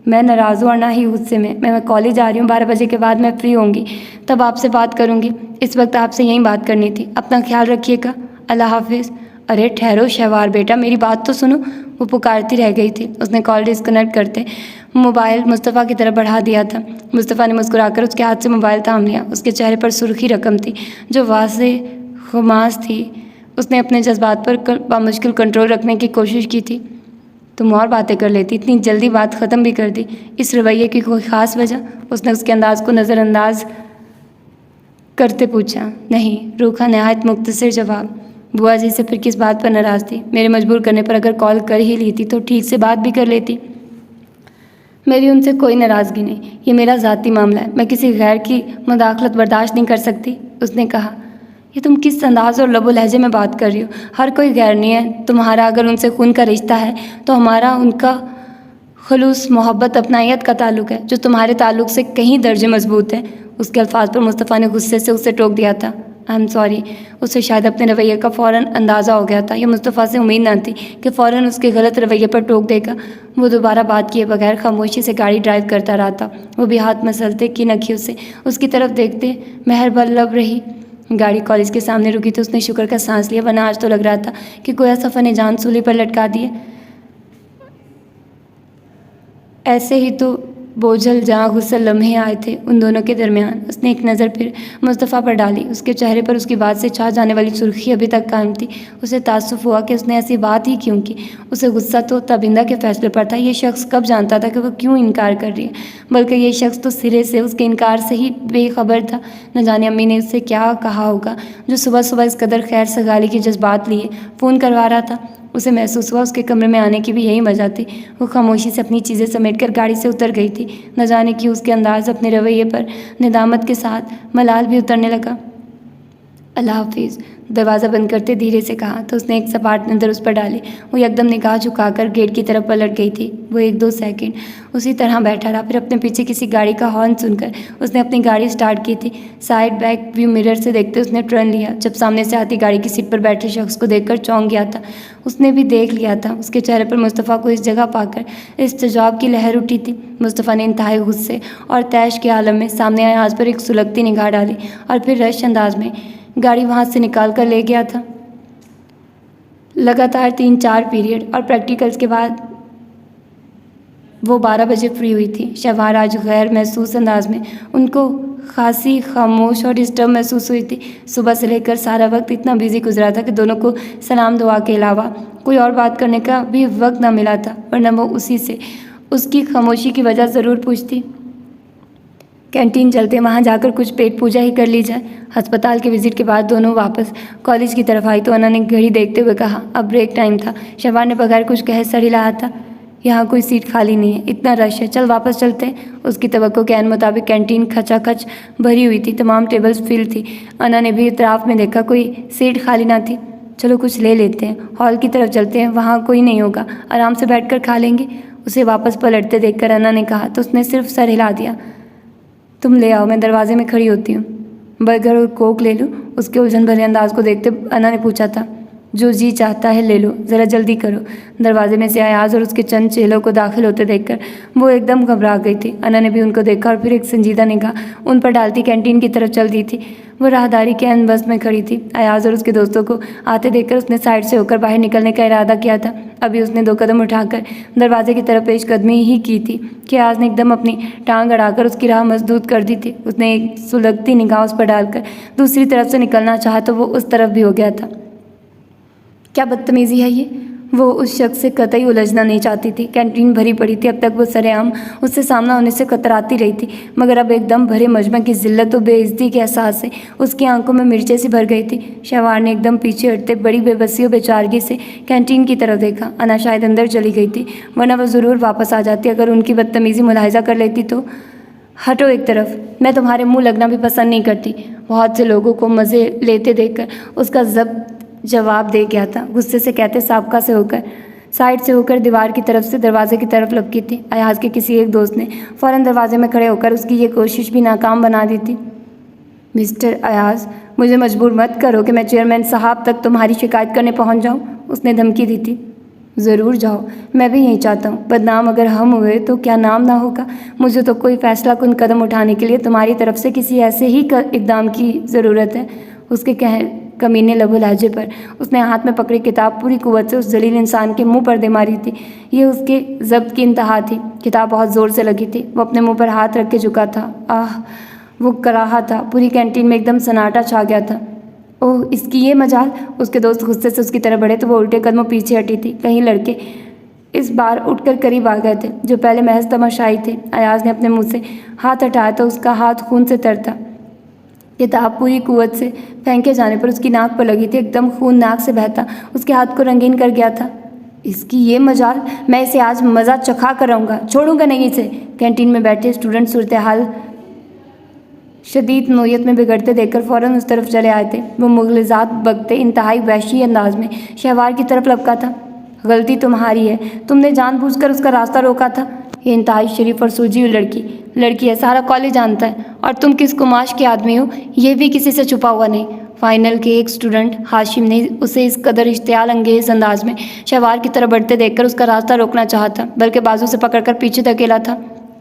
मैं नाराज़ हूँ और ना ही गुस्से में। मैं कॉलेज जा रही हूँ। 12 बजे के बाद मैं फ्री होंगी, तब आपसे बात करूँगी। इस वक्त आपसे यही बात करनी थी। अपना ख्याल रखिएगा। अल्लाह हाफिज़। अरे ठहरो शहवार बेटा, मेरी बात तो सुनो। वो पुकारती रह गई थी। उसने कॉल डिस्कनेक्ट करते मोबाइल मुस्तफ़ा की तरफ बढ़ा दिया था। मुस्तफ़ा ने मुस्कुराकर उसके हाथ से मोबाइल थाम लिया। उसके चेहरे पर सुर्खी रकम थी जो वाज़ेह खुमास थी। उसने अपने जज्बात पर बामुश्किल कंट्रोल रखने की कोशिश की थी। तुम और बातें कर लेती, इतनी जल्दी बात ख़त्म भी कर दी। इस रवैये की कोई ख़ास वजह? उसने उसके अंदाज़ को नज़रअंदाज करते पूछा। नहीं, रूखा नहायत मुख्तसर जवाब। बुआ जी से फिर किस बात पर नाराज़ थी? मेरे मजबूर करने पर अगर कॉल कर ही ली थी तो ठीक से बात भी कर लेती। मेरी उनसे कोई नाराज़गी नहीं, ये मेरा ज़ाती मामला है। मैं किसी गैर की मुदाखलत बर्दाश्त नहीं कर सकती। उसने कहा। ये तुम किस अंदाज़ और लबो लहजे में बात कर रही हो? हर कोई गैर नहीं है। तुम्हारा अगर उनसे खून का रिश्ता है तो हमारा उनका खलूस मोहब्बत अपनायत का ताल्लुक़ है, जो तुम्हारे ताल्लुक़ से कहीं दर्जे मजबूत है। उसके अल्फाज पर मुस्तफ़ा ने गुस्से से उसे टोक दिया था। I am sorry. उसे शायद अपने रवैये का फ़ौरन अंदाज़ा हो गया था। यह मुस्तफ़ा से उम्मीद न थी कि फ़ौरन उसके गलत रवैये पर टोक देगा। वो दोबारा बात किए बगैर खामोशी से गाड़ी ड्राइव करता रहा था। वो भी हाथ मसलते की नखियों से उसकी तरफ देखते मेहरबन लब रही। गाड़ी कॉलेज के सामने रुकी तो उसने शुक्र का सांस लिया, वरना आज तो लग रहा था कि गोया सफ़र ने जान सूली पर लटका दिए। ऐसे ही तो बोझल जहाँ गुस्सा लम्हे आए थे उन दोनों के दरमियान। उसने एक नज़र फिर मुस्तफ़ा पर डाली। उसके चेहरे पर उसकी बात से छा जाने वाली सुर्खी अभी तक कायम थी। उसे तासुफ़ हुआ कि उसने ऐसी बात ही क्यों की। उसे गुस्सा तो तबिंदा के फैसले पर था। ये शख्स कब जानता था कि वह क्यों इनकार कर रही है, बल्कि ये शख्स तो सिरे से उसके इनकार से ही बेखबर था। न जाने अम्मी ने उससे क्या कहा होगा जो सुबह सुबह इस कदर खैर सगाली के जज्बात लिए फ़ोन करवा रहा था। उसे महसूस हुआ उसके कमरे में आने की भी यही वजह थी। वो खामोशी से अपनी चीज़ें समेटकर गाड़ी से उतर गई थी। न जाने कि उसके अंदाज़ अपने रवैये पर निदामत के साथ मलाल भी उतरने लगा। अल्लाह हाफिज़। दरवाज़ा बंद करते धीरे से कहा तो उसने एक सपाट नज़र उस पर डाली। वो एकदम निगाह झुकाकर गेट की तरफ पलट गई थी। वो 1-2 सेकंड उसी तरह बैठा रहा। फिर अपने पीछे किसी गाड़ी का हॉर्न सुनकर उसने अपनी गाड़ी स्टार्ट की थी। साइड बैक व्यू मिरर से देखते उसने टर्न लिया। जब सामने से आती गाड़ी की सीट पर बैठे शख्स को देखकर चौंक गया था। उसने भी देख लिया था। उसके चेहरे पर मुस्तफ़ा को इस जगह पाकर इस्तेजाब की लहर उठी थी। मुस्तफ़ा ने इंतहाई गुस्से और तैश के आलम में सामने आए आज पर एक सुलगती निगाह डाली और फिर रश अंदाज में गाड़ी वहाँ से निकाल कर ले गया था। लगातार 3-4 पीरियड और प्रैक्टिकल्स के बाद वो 12 बजे फ्री हुई थी। शहवार आज गैर महसूस अंदाज में उनको खासी खामोश और डिस्टर्ब महसूस हुई थी। सुबह से लेकर सारा वक्त इतना बिजी गुजरा था कि दोनों को सलाम दुआ के अलावा कोई और बात करने का भी वक्त ना मिला था, वरना वो उसी से उसकी खामोशी की वजह ज़रूर पूछती। कैंटीन चलते वहाँ जाकर कुछ पेट पूजा ही कर ली जाए। अस्पताल के विजिट के बाद दोनों वापस कॉलेज की तरफ आई तो अना ने घड़ी देखते हुए कहा, अब ब्रेक टाइम था। शहवार ने बगैर कुछ कहे सर हिलाया था, यहाँ कोई सीट खाली नहीं है, इतना रश है, चल वापस चलते हैं। उसकी तवक्को के मुताबिक कैंटीन खचाखच भरी हुई थी, तमाम टेबल्स फिल थी। अना ने भी इतराफ में देखा कोई सीट खाली ना थी। चलो कुछ ले लेते हैं, हॉल की तरफ चलते हैं, वहाँ कोई नहीं होगा, आराम से बैठकर खा लेंगे। उसे वापस पलटते देखकर अना ने कहा तो उसने सिर्फ सर हिला दिया। तुम ले आओ, मैं दरवाजे में खड़ी होती हूँ। बर्गर और कोक ले लूँ? उसके उलझन भरे अंदाज को देखते अना ने पूछा था। जो जी चाहता है ले लो, ज़रा जल्दी करो। दरवाजे में से अयाज और उसके चंद चेलों को दाखिल होते देखकर वो एकदम घबरा गई थी। अना ने भी उनको देखा और फिर एक संजीदा निगाह उन पर डालती कैंटीन की तरफ चल दी थी। वो राहदारी के बस में खड़ी थी। अयाज और उसके दोस्तों को आते देखकर उसने साइड से होकर बाहर निकलने का इरादा किया था। अभी उसने 2 कदम उठाकर दरवाजे की तरफ पेशकदमी ही की थी कि अयाज ने एकदम अपनी टांग अड़ाकर उसकी राह मजदूद कर दी थी। उसने एक सुलगती निगाह उस पर डालकर दूसरी तरफ से निकलना चाहा तो वो उस तरफ भी हो गया था। क्या बदतमीज़ी है ये? वो उस शख्स से कतई उलझना नहीं चाहती थी। कैंटीन भरी पड़ी थी, अब तक वो सरेआम उससे सामना होने से कतराती रही थी, मगर अब एकदम भरे मजमा की जिल्लत और बेइज्जती के एहसास से उसकी आंखों में मिर्चें सी भर गई थी। शहवार ने एकदम पीछे हटते बड़ी बेबसी और बेचारगी से कैंटीन की तरफ देखा। अना शायद अंदर चली गई थी, वरना वह ज़रूर वापस आ जाती अगर उनकी बदतमीज़ी मुलाहिजा कर लेती तो। हटो एक तरफ, मैं तुम्हारे मुँह लगना भी पसंद नहीं करती। बहुत से लोगों को मज़े लेते देखकर उसका जवाब दे गया था, गुस्से से कहते साबका से होकर साइड से होकर दीवार की तरफ से दरवाजे की तरफ लपकी थी। अयाज के किसी एक दोस्त ने फ़ौरन दरवाजे में खड़े होकर उसकी ये कोशिश भी नाकाम बना दी थी। मिस्टर अयाज, मुझे मजबूर मत करो कि मैं चेयरमैन साहब तक तुम्हारी शिकायत करने पहुंच जाऊं, उसने धमकी दी थी। ज़रूर जाओ, मैं भी यही चाहता हूँ। बदनाम अगर हम हुए तो क्या नाम ना होगा। मुझे तो कोई फैसला कुन कदम उठाने के लिए तुम्हारी तरफ से किसी ऐसे ही इकदाम की ज़रूरत है। उसके कमीने लबो लहजे पर उसने हाथ में पकड़ी किताब पूरी कुव्वत से उस जलील इंसान के मुंह पर दे मारी थी। ये उसके ज़ब्त की इंतहा थी। किताब बहुत ज़ोर से लगी थी। वो अपने मुंह पर हाथ रख के झुका था। आह, वो कराहा था। पूरी कैंटीन में एकदम सन्नाटा छा गया था। ओह, इसकी ये मजाल। उसके दोस्त गुस्से से उसकी तरफ बढ़े तो वो उल्टे कदमों पीछे हटी थी। कहीं लड़के इस बार उठकर करीब आ गए थे जो पहले महज तमाशाई थे। अयाज ने अपने मुँह से हाथ हटाया तो उसका हाथ खून से तर था। किताब पूरी कुव्वत से फेंके जाने पर उसकी नाक पर लगी थी। एकदम खून नाक से बहता उसके हाथ को रंगीन कर गया था। इसकी ये मजाल, मैं इसे आज मज़ा चखा कर रहूँगा, छोड़ूंगा नहीं इसे। कैंटीन में बैठे स्टूडेंट सूरत हाल शदीद नोयत में बिगड़ते देखकर फ़ौरन उस तरफ चले आए थे। वो मुग़लिज़ात बकते इंतहाई वहशी अंदाज में शहवार की तरफ लपका था। गलती तुम्हारी है, तुमने जानबूझकर उसका रास्ता रोका था। ये इंतहाई शरीफ और सूझी हुई लड़की है, सारा कॉलेज जानता है। और तुम किस कुमाश के आदमी हो, ये भी किसी से छुपा हुआ नहीं। फाइनल के एक स्टूडेंट हाशिम ने उसे इस कदर इश्तियाल अंगेज़ अंदाज में शहवार की तरफ बढ़ते देखकर उसका रास्ता रोकना चाहा था, बल्कि बाजू से पकड़कर पीछे धकेला था।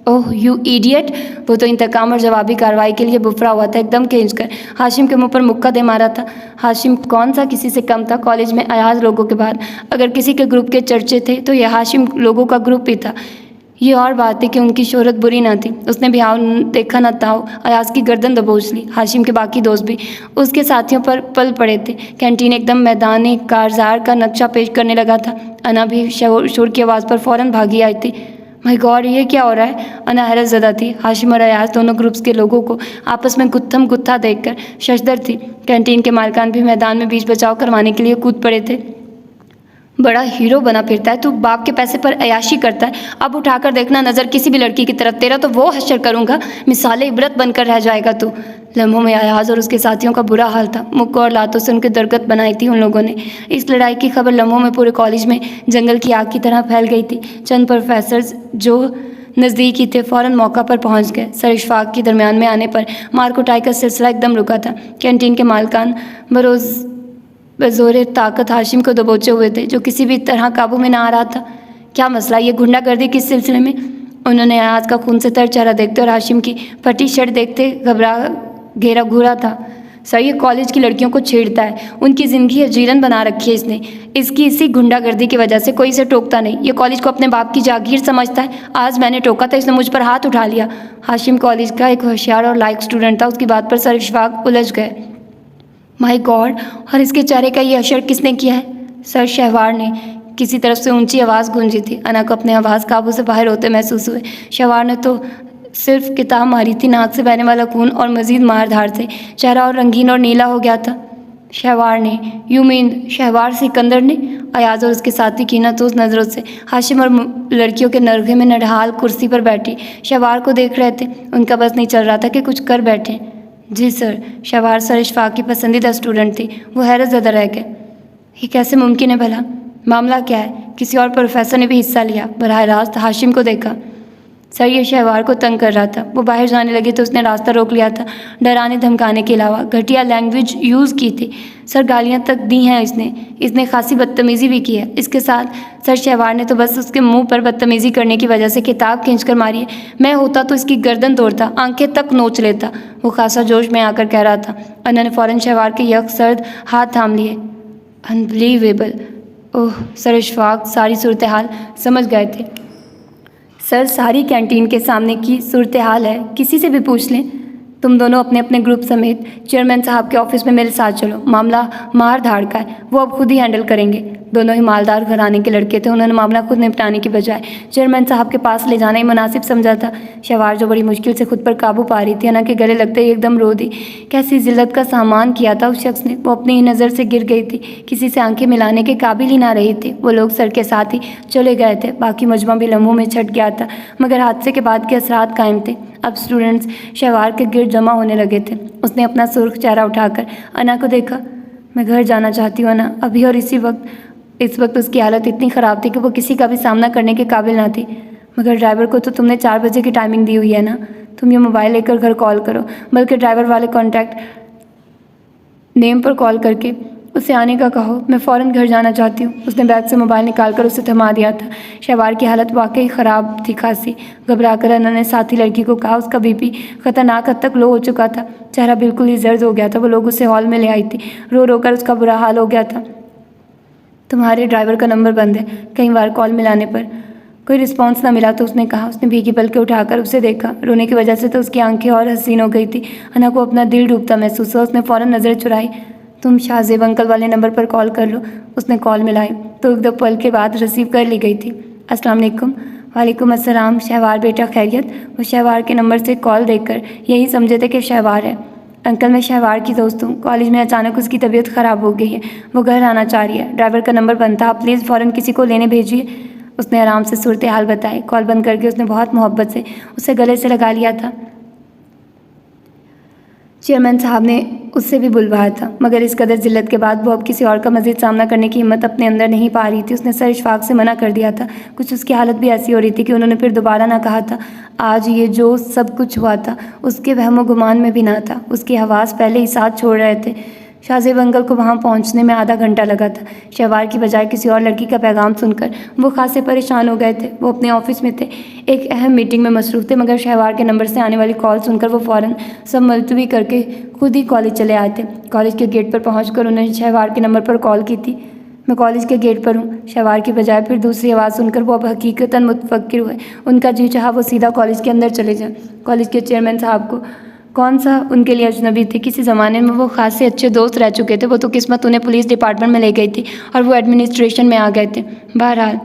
Oh you idiot! वो तो इंतकाम और जवाबी कार्रवाई के लिए बुफरा हुआ था। एकदम खींचकर हाशिम के मुंह पर मुक्का दे मारा था। हाशिम कौन सा किसी से कम था। कॉलेज में अयाज लोगों के बाद अगर किसी के ग्रुप के चर्चे थे तो यह हाशिम लोगों का ग्रुप ही था। ये और बात है कि उनकी शोहरत बुरी ना थी। उसने भी हाव देखा न था, अयाज की गर्दन दबोच ली। हाशिम के बाकी दोस्त भी उसके साथियों पर पल पड़े थे। कैंटीन एकदम मैदान कारज़ार का नक्शा पेश करने लगा था। अना भी शोर की आवाज़ पर फ़ौरन भागी आई थी। माय गॉड, ये क्या हो रहा है? अना हैरत ज़दा थी। हाशिम और अयाज दोनों ग्रुप्स के लोगों को आपस में गुत्थम गुत्था देखकर शशदर थी। कैंटीन के मालकान भी मैदान में बीच बचाव करवाने के लिए कूद पड़े थे। बड़ा हीरो बना फिरता है तू, बाप के पैसे पर अयाशी करता है। अब उठाकर देखना नज़र किसी भी लड़की की तरफ, तेरा तो वो हश्र करूँगा, मिसाले इबरत बनकर रह जाएगा तू। लम्हों में अयाज और उसके साथियों का बुरा हाल था। मुक्कों और लातों से उनकी दरगत बनाई थी उन लोगों ने। इस लड़ाई की खबर लम्हों में पूरे कॉलेज में जंगल की आग की तरह फैल गई थी। चंद प्रोफेसर्स जो नज़दीक ही थे फ़ौरन मौका पर पहुंच गए। सर इशफाक के दरमियान में आने पर मार कुटाई का सिलसिला एकदम रुका था। कैंटीन के मालकान बज़ोर ताकत हाशिम को दबोचे हुए थे, जो किसी भी तरह काबू में ना आ रहा था। क्या मसला, ये गुंडागर्दी किस सिलसिले में? उन्होंने अयाज का खून से तर चेहरा देखते और हाशिम की फटी शर्ट देखते घबरा घेरा घूरा था। सर, ये कॉलेज की लड़कियों को छेड़ता है, उनकी ज़िंदगी अजीरन बना रखी है इसने। इसकी इसी गुंडागर्दी की वजह से कोई इसे टोकता नहीं। ये कॉलेज को अपने बाप की जागीर समझता है। आज मैंने टोका था, इसने मुझ पर हाथ उठा लिया। हाशिम कॉलेज का एक होशियार और लायक स्टूडेंट था। उसकी बात पर सर इशफाक उलझ गए। माय गॉड, और इसके चेहरे का ये असर किसने किया है? सर शहवार ने, किसी तरफ से ऊंची आवाज़ गूंजी थी। अना को अपने आवाज़ काबू से बाहर होते महसूस हुए। शहवार ने तो सिर्फ किताब मारी थी, नाक से बहने वाला खून और मज़ीद मारधार से चेहरा और रंगीन और नीला हो गया था। शहवार ने, यू मीन शहवार सिकंदर ने? अयाज और उसके साथी कीना तो उस नज़रों से हाशिम और लड़कियों के नरगे में नडहाल कुर्सी पर बैठी शहवार को देख रहे थे। उनका बस नहीं चल रहा था कि कुछ कर बैठे। जी सर। शहवार सर इशफाक की पसंदीदा स्टूडेंट थी। वो हैरत ज़दा रह गए। ये कैसे मुमकिन है भला? मामला क्या है? किसी और प्रोफेसर ने भी हिस्सा लिया? बराह रास्त हाशिम को देखा। सर ये शहवार को तंग कर रहा था। वो बाहर जाने लगी तो उसने रास्ता रोक लिया था। डराने धमकाने के अलावा घटिया लैंग्वेज यूज़ की थी। सर गालियाँ तक दी हैं इसने खासी बदतमीज़ी भी की है। इसके साथ सर शहवार ने तो बस उसके मुंह पर बदतमीज़ी करने की वजह से किताब खींच कर मारी है। मैं होता तो इसकी गर्दन तोड़ता, आंखें तक नोच लेता। वो खासा जोश में आकर कह रहा था। अन्ना ने फ़ौरन शहवार के यक सर्द हाथ थाम लिए। अनबिलीवेबल। ओह सर इशफाक सारी सूरत हाल समझ गए थे। सर सारी कैंटीन के सामने की सूरत हाल है, किसी से भी पूछ लें। तुम दोनों अपने अपने ग्रुप समेत चेयरमैन साहब के ऑफिस में मेरे साथ चलो। मामला मार धाड़ का है, वो अब खुद ही हैंडल करेंगे। दोनों ही मालदार घराने के लड़के थे। उन्होंने मामला खुद निपटाने की बजाय चेयरमैन साहब के पास ले जाना ही मुनासिब समझा था। शहवार जो बड़ी मुश्किल से खुद पर काबू पा रही थी, अन्ना के गले लगते ही एकदम रो दी। कैसी जिल्लत का सामान किया था उस शख्स ने। वो अपनी ही नज़र से गिर गई थी, किसी से आंखें मिलाने के काबिल ही ना रही थी। वो लोग सर के साथ ही चले गए थे। बाकी मजमा भी लम्हों में छट गया था, मगर हादसे के बाद के असरात कायम थे। अब स्टूडेंट्स शहवार के गिर्द जमा होने लगे थे। उसने अपना सुर्ख चेहरा उठाकर अन्ना को देखा। मैं घर जाना चाहती हूँ अन्ना, अभी और इस वक्त उसकी हालत इतनी ख़राब थी कि वो किसी का भी सामना करने के काबिल ना थी। मगर ड्राइवर को तो तुमने 4 बजे की टाइमिंग दी हुई है ना। तुम ये मोबाइल लेकर घर कॉल करो, बल्कि ड्राइवर वाले कॉन्टैक्ट नेम पर कॉल करके उसे आने का कहो। मैं फ़ौरन घर जाना चाहती हूँ। उसने बैग से मोबाइल निकाल कर उसे थमा दिया था। शहवार की हालत वाकई ख़राब थी खासी। घबराकर अन्ना ने साथी लड़की को कहा। उसका बीपी ख़तरनाक हद तक लो हो चुका था, चेहरा बिल्कुल ही जर्द हो गया था। वो लोग उसे हॉल में ले आई थी। रो रो कर उसका बुरा हाल हो गया था। तुम्हारे ड्राइवर का नंबर बंद है। कई बार कॉल मिलाने पर कोई रिस्पॉन्स ना मिला तो उसने कहा। उसने भीगी पलकें उठाकर उसे देखा। रोने की वजह से तो उसकी आंखें और हसीन हो गई थी। अन्ना को अपना दिल डूबता महसूस हुआ। उसने फ़ौरन नज़र चुराई। तुम शाहजेब अंकल वाले नंबर पर कॉल कर लो। उसने कॉल मिलाई तो 1-2 पल के बाद रिसीव कर ली गई थी। अस्सलाम वालेकुम। वालेकुम अस्सलाम। शहवार बेटा खैरियत? वो शहवार के नंबर से कॉल देखकर यही समझे थे कि शहवार है। अंकल मैं शहवार की दोस्त हूँ। कॉलेज में अचानक उसकी तबीयत ख़राब हो गई है, वो घर आना चाह रही है। ड्राइवर का नंबर बंद था, आप प्लीज़ फ़ौरन किसी को लेने भेजिए। उसने आराम से सूरत हाल बताई। कॉल बंद करके उसने बहुत मोहब्बत से उसे गले से लगा लिया था। चेयरमैन साहब ने उससे भी बुलवाया था, मगर इस कदर जिल्लत के बाद वो अब किसी और का मज़ीद सामना करने की हिम्मत अपने अंदर नहीं पा रही थी। उसने सर इशफाक से मना कर दिया था। कुछ उसकी हालत भी ऐसी हो रही थी कि उन्होंने फिर दोबारा ना कहा था। आज ये जो सब कुछ हुआ था उसके वहमो गुमान में भी ना था। उसके हवास पहले ही साथ छोड़ रहे थे। शाहजेब अंकल को वहाँ पहुँचने में आधा घंटा लगा था। शहवार की बजाय किसी और लड़की का पैगाम सुनकर वो खासे परेशान हो गए थे। वो अपने ऑफिस में थे, एक अहम मीटिंग में मसरूफ़ थे, मगर शहवार के नंबर से आने वाली कॉल सुनकर वो फ़ौरन सब मुलतवी करके खुद ही कॉलेज चले आए थे। कॉलेज के गेट पर पहुँचकर उन्होंने शहवार के नंबर पर कॉल की थी। मैं कॉलेज के गेट पर हूँ। शहवार की बजाय फिर दूसरी आवाज़ सुनकर वो अब हकीकतन मुतफक्किर हुए। उनका जी चाहा वो सीधा कॉलेज के अंदर चले जाएँ। कॉलेज के चेयरमैन साहब को कौन सा उनके लिए अजनबी थे। किसी ज़माने में वो खासे अच्छे दोस्त रह चुके थे। वो तो किस्मत उन्हें पुलिस डिपार्टमेंट में ले गई थी और वो एडमिनिस्ट्रेशन में आ गए थे। बहरहाल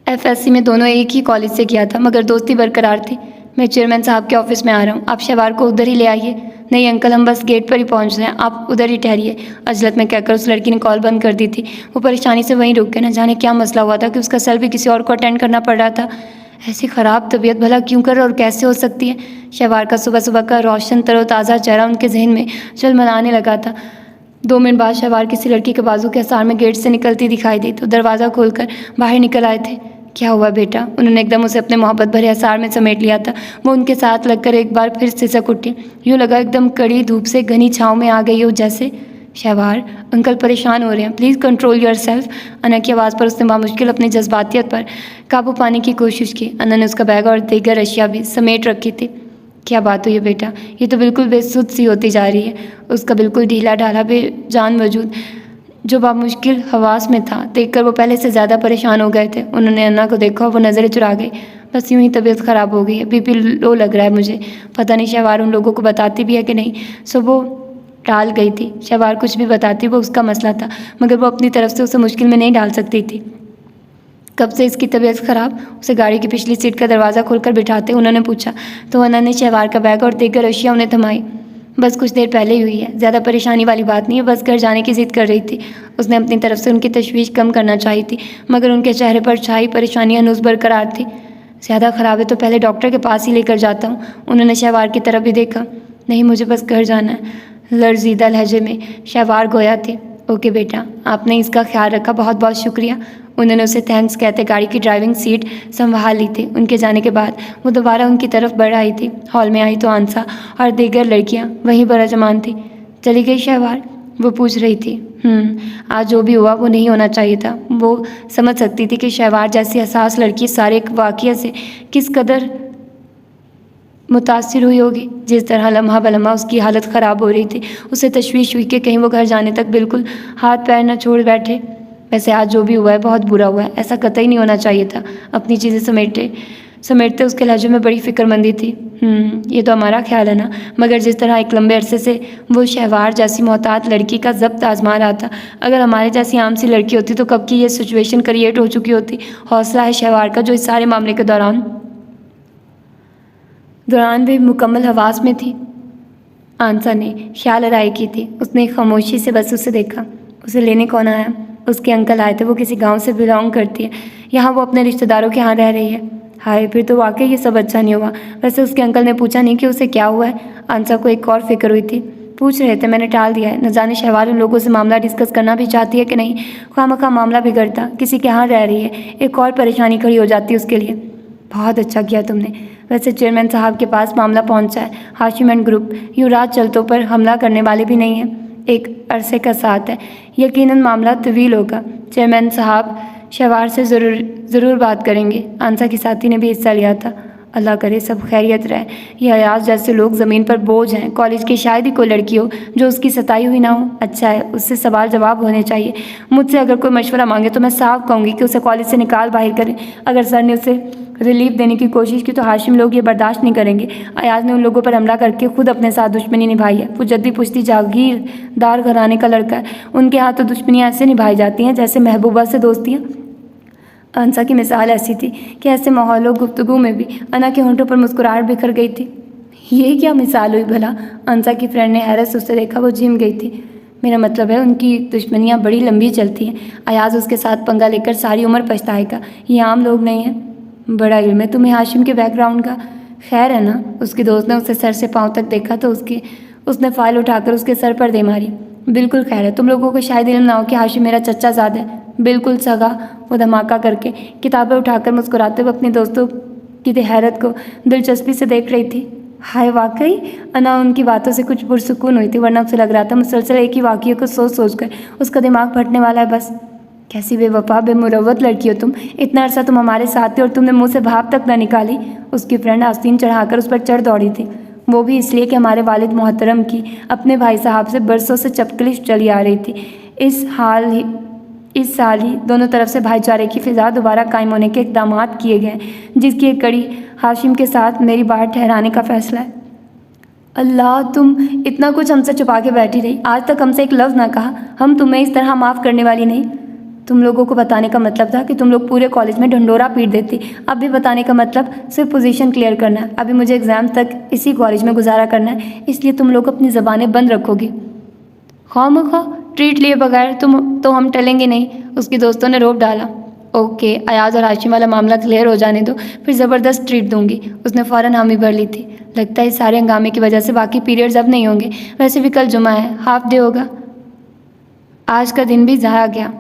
FSC में दोनों एक ही कॉलेज से किया था, मगर दोस्ती बरकरार थी। मैं चेयरमैन साहब के ऑफिस में आ रहा हूँ, आप शहवार को उधर ही ले आइए। नहीं अंकल, हम बस गेट पर ही पहुँच रहे हैं, आप उधर ही ठहरिए। अजलत में कहकर उस लड़की ने कॉल बंद कर दी थी। वो परेशानी से वहीं रुक गए। न जाने क्या मसला हुआ था कि उसका सेल भी किसी और को अटेंड करना पड़ रहा था। ऐसी ख़राब तबीयत भला क्यों कर और कैसे हो सकती है? शहवार का सुबह सुबह का रोशन तरोताज़ा चेहरा उनके जहन में झलमलाने लगा था। 2 मिनट बाद शहवार किसी लड़की के बाजू के असार में गेट से निकलती दिखाई दी तो दरवाज़ा खोलकर बाहर निकल आए थे। क्या हुआ बेटा? उन्होंने एकदम उसे अपने मोहब्बत भरे असार में समेट लिया था। वो उनके साथ लगकर एक बार फिर सिसक उठी। यूँ लगा एकदम कड़ी धूप से घनी छाँव में आ गई हो जैसे। शहवार अंकल परेशान हो रहे हैं, प्लीज़ कंट्रोल योर सेल्फ। अन्ना की आवाज़ पर उसने बामुश्किल अपनी जज्बातियत पर काबू पाने की कोशिश की। अन्ना ने उसका बैग और दीगर अशिया भी समेट रखी थी। क्या बात हुई है बेटा? ये तो बिल्कुल बेसुध सी होती जा रही है। उसका बिल्कुल ढीला ढाला बेजान वजूद जो बामुश्किल हवास में था देखकर वो पहले से ज़्यादा परेशान हो गए थे। उन्होंने अन्ना को देखा और वो नज़रें चुरा गई। बस यूँ ही तबीयत ख़राब हो गई है, बीपी लो लग रहा है मुझे। पता नहीं शहवार उन लोगों को बताती भी है कि नहीं। सो वो टाल गई थी। शहवार कुछ भी बताती वो उसका मसला था, मगर वो अपनी तरफ से उसे मुश्किल में नहीं डाल सकती थी। कब से इसकी तबीयत ख़राब? उसे गाड़ी की पिछली सीट का दरवाज़ा खोलकर बिठाते उन्होंने पूछा तो वना ने शहवार का बैग और देकर रशिया उन्हें थमाई। बस कुछ देर पहले ही हुई है, ज़्यादा परेशानी वाली बात नहीं है, बस घर जाने की ज़िद कर रही थी। उसने अपनी तरफ से उनकी तशवीश कम करना चाही थी, मगर उनके चेहरे पर छाई परेशानी हनूस बरकरार थी। ज़्यादा ख़राब है तो पहले डॉक्टर के पास ही लेकर जाता हूँ। उन्होंने शहवार की तरफ भी देखा। नहीं, मुझे बस घर जाना है, लर्जीदा लहजे में शहवार गोया थे। ओके बेटा, आपने इसका ख्याल रखा, बहुत बहुत शुक्रिया। उन्होंने उसे थैंक्स कहते गाड़ी की ड्राइविंग सीट संभाल ली थी। उनके जाने के बाद वो दोबारा उनकी तरफ बढ़ आई थी। हॉल में आई तो आंसा और दीगर लड़कियां वहीं बराजमान थी। चली गई शहवार? वो पूछ रही थी। आज जो भी हुआ वो नहीं होना चाहिए था। वो समझ सकती थी कि शहवार जैसी हसास लड़की सारे वाक़ये से किस कदर मुतासिर हुई होगी। जिस तरह लम्हा बलम्हा उसकी हालत ख़राब हो रही थी, उसे तशवीश हुई कि कहीं वो घर जाने तक बिल्कुल हाथ पैर न छोड़ बैठे। वैसे आज जो भी हुआ है बहुत बुरा हुआ है, ऐसा कतई नहीं होना चाहिए था। अपनी चीज़ें समेटते उसके लहजे में बड़ी फिक्रमंदी थी। ये तो हमारा ख्याल है ना, मगर जिस तरह एक लंबे अरसे से वो शहवार जैसी मोहतात लड़की का ज़ब्त आजमा रहा था, अगर हमारे जैसी आम सी लड़की होती तो कब की ये सिचुएशन क्रिएट हो चुकी होती। हौसला है शहवार का जो इस सारे मामले के दौरान भी मुकम्मल हवास में थी। आंसा ने ख्याल राय की थी। उसने खामोशी से बस उसे देखा। उसे लेने कौन आया? उसके अंकल आए थे। वो किसी गांव से बिलोंग करती है, यहाँ वो अपने रिश्तेदारों के यहाँ रह रही है। हाय, फिर तो वाकई ये सब अच्छा नहीं हुआ। वैसे उसके अंकल ने पूछा नहीं कि उसे क्या हुआ है? आंसा को एक और फिक्र हुई थी। पूछ रहे थे, मैंने टाल दिया है। न जाने शहवार उन लोगों से मामला डिस्कस करना भी चाहती है कि नहीं। खामखा मामला बिगड़ता, किसी के यहाँ रह रही है, एक और परेशानी खड़ी हो जाती है उसके लिए। बहुत अच्छा किया तुमने। वैसे चेयरमैन साहब के पास मामला पहुंचा है। हाशिम एंड ग्रुप यूँ रात चलतों पर हमला करने वाले भी नहीं हैं। एक अरसे का साथ है, यकीनन मामला तवील होगा। चेयरमैन साहब शहवार से ज़रूर बात करेंगे। आंसा की साथी ने भी हिस्सा लिया था। अल्लाह करे सब खैरियत रहे। ये अयाज जैसे लोग ज़मीन पर बोझ हैं। कॉलेज की शायद ही कोई लड़की हो जो उसकी सताई हुई ना हो। अच्छा है, उससे सवाल जवाब होने चाहिए। मुझसे अगर कोई मशवरा मांगे तो मैं साफ कहूँगी कि उसे कॉलेज से निकाल बाहर करें। अगर सर ने उसे रिलीफ देने की कोशिश की तो हाशिम लोग ये बर्दाश्त नहीं करेंगे। अयाज ने उन लोगों पर हमला करके खुद अपने साथ दुश्मनी निभाई है। वो जद्दी पुश्ती जागीरदार घराने का लड़का है। उनके यहाँ तो दुश्मनियाँ ऐसे निभाई जाती हैं जैसे महबूबा से दोस्तियाँ। आंसा की मिसाल ऐसी थी कि ऐसे माहौल गुफ्तगू में भी अना के होंठों पर मुस्कुराहट बिखर गई थी। ये क्या मिसाल हुई भला? आंसा की फ्रेंड ने हैरत से उसे देखा। वो झिम गई थी। मेरा मतलब है उनकी दुश्मनियाँ बड़ी लंबी चलती हैं। अयाज उसके साथ पंगा लेकर सारी उम्र पछताएगा। ये आम लोग नहीं हैं। बड़ा इल्म है तुम्हें हाशिम के बैकग्राउंड का। खैर है ना? उसके दोस्त ने उसे सर से पाँव तक देखा तो उसने फाइल उठाकर उसके सर पर दे मारी। बिल्कुल खैर है। तुम लोगों को शायद इल्म ना हो कि हाशिम मेरा चच्चा ज़ाद है। बिल्कुल सगा। वो धमाका करके किताबें उठाकर मुस्कुराते हुए अपने दोस्तों की हैरत को दिलचस्पी से देख रही थी। हाय, वाकई? अना उनकी बातों से कुछ पुरसुकून हुई थी, वरना उसे लग रहा था मुसलसल एक ही वाक़ये को सोच कर उसका दिमाग फटने वाला है बस। कैसी बेवफा बेमुरव्वत लड़की हो तुम। इतना अरसा तुम हमारे साथ थे और तुमने मुँह से भाप तक न निकाली। उसकी फ्रेंड आस्तीन चढ़ाकर उस पर चढ़ दौड़ी थी। वो भी इसलिए कि हमारे वालिद मोहतरम की अपने भाई साहब से बरसों से चपकलिश चली आ रही थी। इस साल ही दोनों तरफ से भाईचारे की फ़िज़ा दोबारा कायम होने के इक़दाम किए गए, जिसकी एक कड़ी हाशिम के साथ मेरी बात ठहराने का फ़ैसला है। अल्लाह, तुम इतना कुछ हमसे छुपा के बैठी रही। आज तक हमसे एक लफ्ज़ ना कहा। हम तुम्हें इस तरह माफ़ करने वाली नहीं। तुम लोगों को बताने का मतलब था कि तुम लोग पूरे कॉलेज में ढंडोरा पीट देती। अब भी बताने का मतलब सिर्फ पोजीशन क्लियर करना है। अभी मुझे एग्ज़ाम तक इसी कॉलेज में गुजारा करना है, इसलिए तुम लोग अपनी ज़बानें बंद रखोगी। खामखा ट्रीट लिए बगैर तो हम टलेंगे नहीं। उसके दोस्तों ने रोप डाला। ओके, अयाज और हाशिम वाला मामला क्लियर हो जाने दो, फिर ज़बरदस्त ट्रीट दूंगी। उसने फ़ौरन हामी भर ली थी। लगता है इस सारे हंगामे की वजह से बाकी पीरियड्स अब नहीं होंगे। वैसे भी कल जुमा है, हाफ डे होगा। आज का दिन भी ज़ाया गया।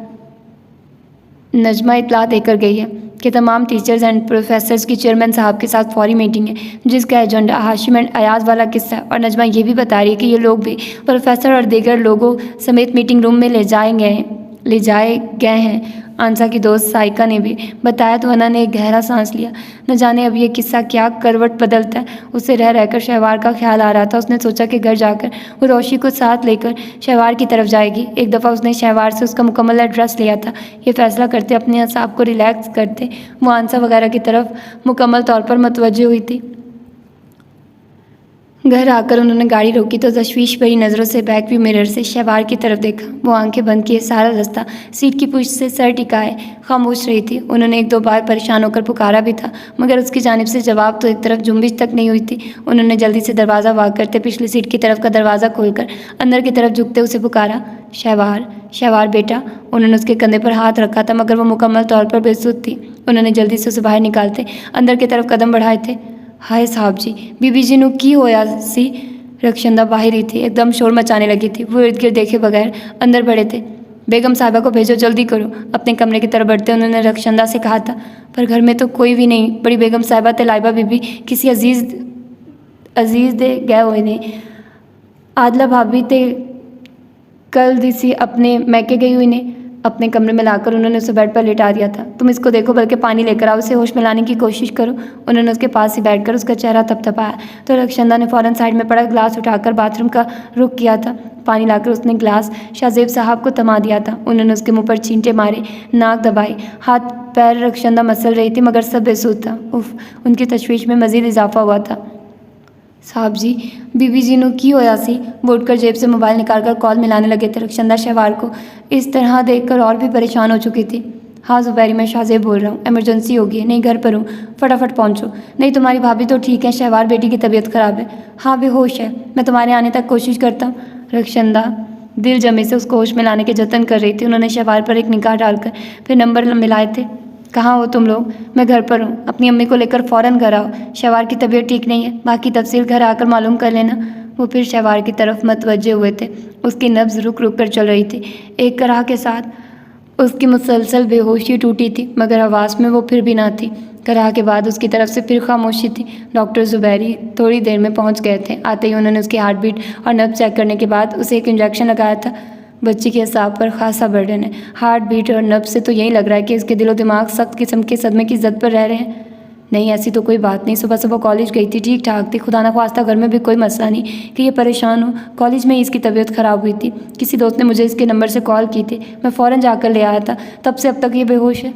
नजमा इतला देकर गई है कि तमाम टीचर्स एंड प्रोफेसर्स की चेयरमैन साहब के साथ फौरी मीटिंग है, जिसका एजेंडा हाशिम एंड अयाज वाला किस्सा है। और नजमा ये भी बता रही है कि ये लोग भी प्रोफेसर और दीगर लोगों समेत मीटिंग रूम में ले जाए गए हैं। आंसा की दोस्त साइका ने भी बताया तो अना ने एक गहरा सांस लिया। न जाने अब ये किस्सा क्या करवट बदलता है। उसे रह रहकर शहवार का ख्याल आ रहा था। उसने सोचा कि घर जाकर वो रोशी को साथ लेकर शहवार की तरफ जाएगी। एक दफ़ा उसने शहवार से उसका मुकम्मल एड्रेस लिया था। ये फैसला करते अपने असाब को रिलैक्स करते वो आंसा वगैरह की तरफ मुकम्मल तौर पर मुतवज्जे हुई थी। घर आकर उन्होंने गाड़ी रोकी तो तशवीश भरी नज़रों से बैक व्यू मिरर से शहवार की तरफ देखा। वो आंखें बंद किए सारा रास्ता सीट की पुश से सर टिकाए खामोश रही थी। उन्होंने एक दो बार परेशान होकर पुकारा भी था, मगर उसकी जानिब से जवाब तो एक तरफ जुम्बिश तक नहीं हुई थी। उन्होंने जल्दी से दरवाज़ा वाक करते पिछली सीट की तरफ का दरवाज़ा खोलकर अंदर की तरफ झुकते उसे पुकारा, शहवार, शहवार बेटा। उन्होंने उसके कंधे पर हाथ रखा था, मगर वो मुकम्मल तौर पर बेसुध थी। उन्होंने जल्दी से उसे बाहर निकालते अंदर की तरफ कदम बढ़ाए थे। हाय साहब जी, बीबी जी नु की होया सी। रक्षंदा बाहर ही थी, एकदम शोर मचाने लगी थी। वो इर्द गिर्द देखे बगैर अंदर बढ़े थे। बेगम साहिबा को भेजो, जल्दी करो। अपने कमरे की तरफ बढ़ते उन्होंने रक्षंदा से कहा था, पर घर में तो कोई भी नहीं। बड़ी बेगम साहिबा ते लाइबा बीबी किसी अजीज़ दे गए हुए ने। आदला भाभी ते कल दिसी अपने मैके गई हुई ने। अपने कमरे में लाकर उन्होंने उसे बेड पर लेटा दिया था। तुम इसको देखो, बल्कि पानी लेकर आओ, उसे होश में लाने की कोशिश करो। उन्होंने उसके पास ही बैठकर उसका चेहरा थपथपाया तो रक्षंदा ने फ़ौरन साइड में पड़ा ग्लास उठाकर बाथरूम का रुख किया था। पानी लाकर उसने ग्लास शाहजेब साहब को थमा दिया था। उन्होंने उसके मुंह पर छींटे मारे, नाक दबाई, हाथ पैर रक्षंदा मसल रही थी, मगर सब बेसुध था। उफ, उनकी तशवीश में मज़ीद इजाफा हुआ था। साहब जी, बीबी जी नु की होया सी। वो उठकर जेब से मोबाइल निकालकर कॉल मिलाने लगे थे। रक्षंदा शहवार को इस तरह देखकर और भी परेशान हो चुकी थी। हाँ ज़ुबैरी, मैं शाहजेब बोल रहा हूँ, इमरजेंसी होगी। नहीं, घर पर हूँ, फटाफट पहुँचो। नहीं, तुम्हारी भाभी तो ठीक है, शहवार बेटी की तबीयत ख़राब है। हाँ, बेहोश है, मैं तुम्हारे आने तक कोशिश करता हूँ। रक्षंदा दिल जमे से उसको होश में लाने के जतन कर रही थी। उन्होंने शहवार पर एक निगाह डालकर फिर नंबर मिलाए थे। कहाँ हो तुम लोग? मैं घर पर हूँ, अपनी अम्मी को लेकर फ़ौरन घर आओ। शहवार की तबीयत ठीक नहीं है, बाकी तफसील घर आकर मालूम कर लेना। वो फिर शहवार की तरफ मतवज्जे हुए थे। उसकी नब्ज़ रुक रुक कर चल रही थी। एक कराह के साथ उसकी मुसलसल बेहोशी टूटी थी, मगर हवास में वो फिर भी ना थी। कराह के बाद उसकी तरफ से फिर खामोशी थी। डॉक्टर ज़ुबैरी थोड़ी देर में पहुँच गए थे। आते ही उन्होंने उसकी हार्ट बीट और नब्ज़ चेक करने के बाद उसे एक इंजेक्शन लगाया था। बच्ची के असाब पर खासा बर्डन है। हार्ट बीट और नब्ज़ से तो यही लग रहा है कि इसके दिलो दिमाग सख्त किस्म के सदमे की जद पर रह रहे हैं। नहीं, ऐसी तो कोई बात नहीं। सुबह सुबह कॉलेज गई थी, ठीक ठाक थी। खुदा न ख्वास्ता घर में भी कोई मसला नहीं कि ये परेशान हो। कॉलेज में ही इसकी तबीयत ख़राब हुई थी। किसी दोस्त ने मुझे इसके नंबर से कॉल की थी, मैं फ़ौरन जाकर ले आया था। तब से अब तक ये बेहोश है।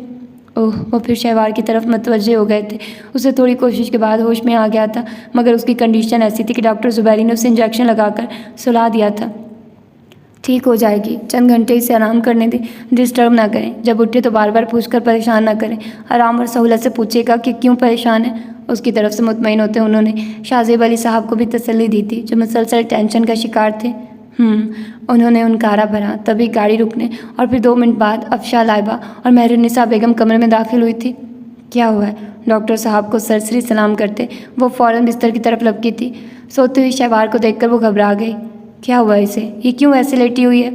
ओह, वो फिर शहवार की तरफ मतवज्जे हो गए थे। उसे थोड़ी कोशिश के बाद होश में आ गया था, मगर उसकी कंडीशन ऐसी थी कि डॉक्टर ज़ुबैरी ने उसे इंजेक्शन लगाकर सुला दिया था। ठीक हो जाएगी, चंद घंटे इसे आराम करने दें, डिस्टर्ब ना करें। जब उठे तो बार बार पूछकर परेशान ना करें। आराम और सहूलत से पूछेगा कि क्यों परेशान है। उसकी तरफ से मुतमईन होते उन्होंने शाहजेब अली साहब को भी तसल्ली दी थी, जो मुसलसल टेंशन का शिकार थे। उन्होंने उनकारा भरा। तभी गाड़ी रुकने और फिर 2 मिनट बाद अफशा लाइबा और महरुन्निसा बेगम कमरे में दाखिल हुई थी। क्या हुआ है? डॉक्टर साहब को सरसरी सलाम करते वो फ़ौरन बिस्तर की तरफ लपकी थी। सोती हुई शहवार को देखकर वो घबरा गई। क्या हुआ इसे? ये क्यों ऐसे लेटी हुई है?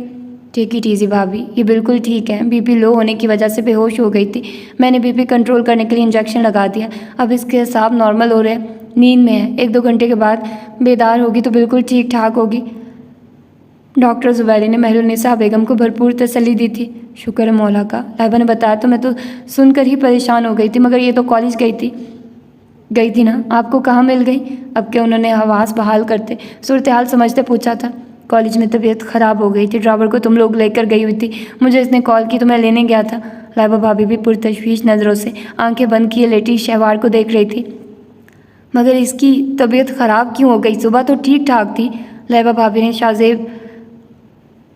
टेक इट इज़ी भाभी, ये बिल्कुल ठीक है। बीपी लो होने की वजह से बेहोश हो गई थी। मैंने बीपी कंट्रोल करने के लिए इंजेक्शन लगा दिया। अब इसके हिसाब नॉर्मल हो रहे हैं, नींद में है। 1-2 घंटे के बाद बेदार होगी तो बिल्कुल ठीक ठाक होगी। डॉक्टर ज़ुबैरी ने महरुन्निसा बेगम को भरपूर तसल्ली दी थी। शुक्र है मौला का, लाइबा ने बताया तो मैं तो सुनकर ही परेशान हो गई थी, मगर ये तो कॉलेज गई थी ना, आपको कहाँ मिल गई? अब क्या? उन्होंने हवास बहाल करते सूरत हाल समझते पूछा था। कॉलेज में तबीयत ख़राब हो गई थी, ड्राइवर को तुम लोग लेकर गई हुई थी। मुझे इसने कॉल की तो मैं लेने गया था। लाइबा भाभी भी पुरतशवीश नज़रों से आंखें बंद किए लेटी शहवार को देख रही थी। मगर इसकी तबीयत ख़राब क्यों हो गई? सुबह तो ठीक ठाक थी। लाइबा भाभी ने शाहजेब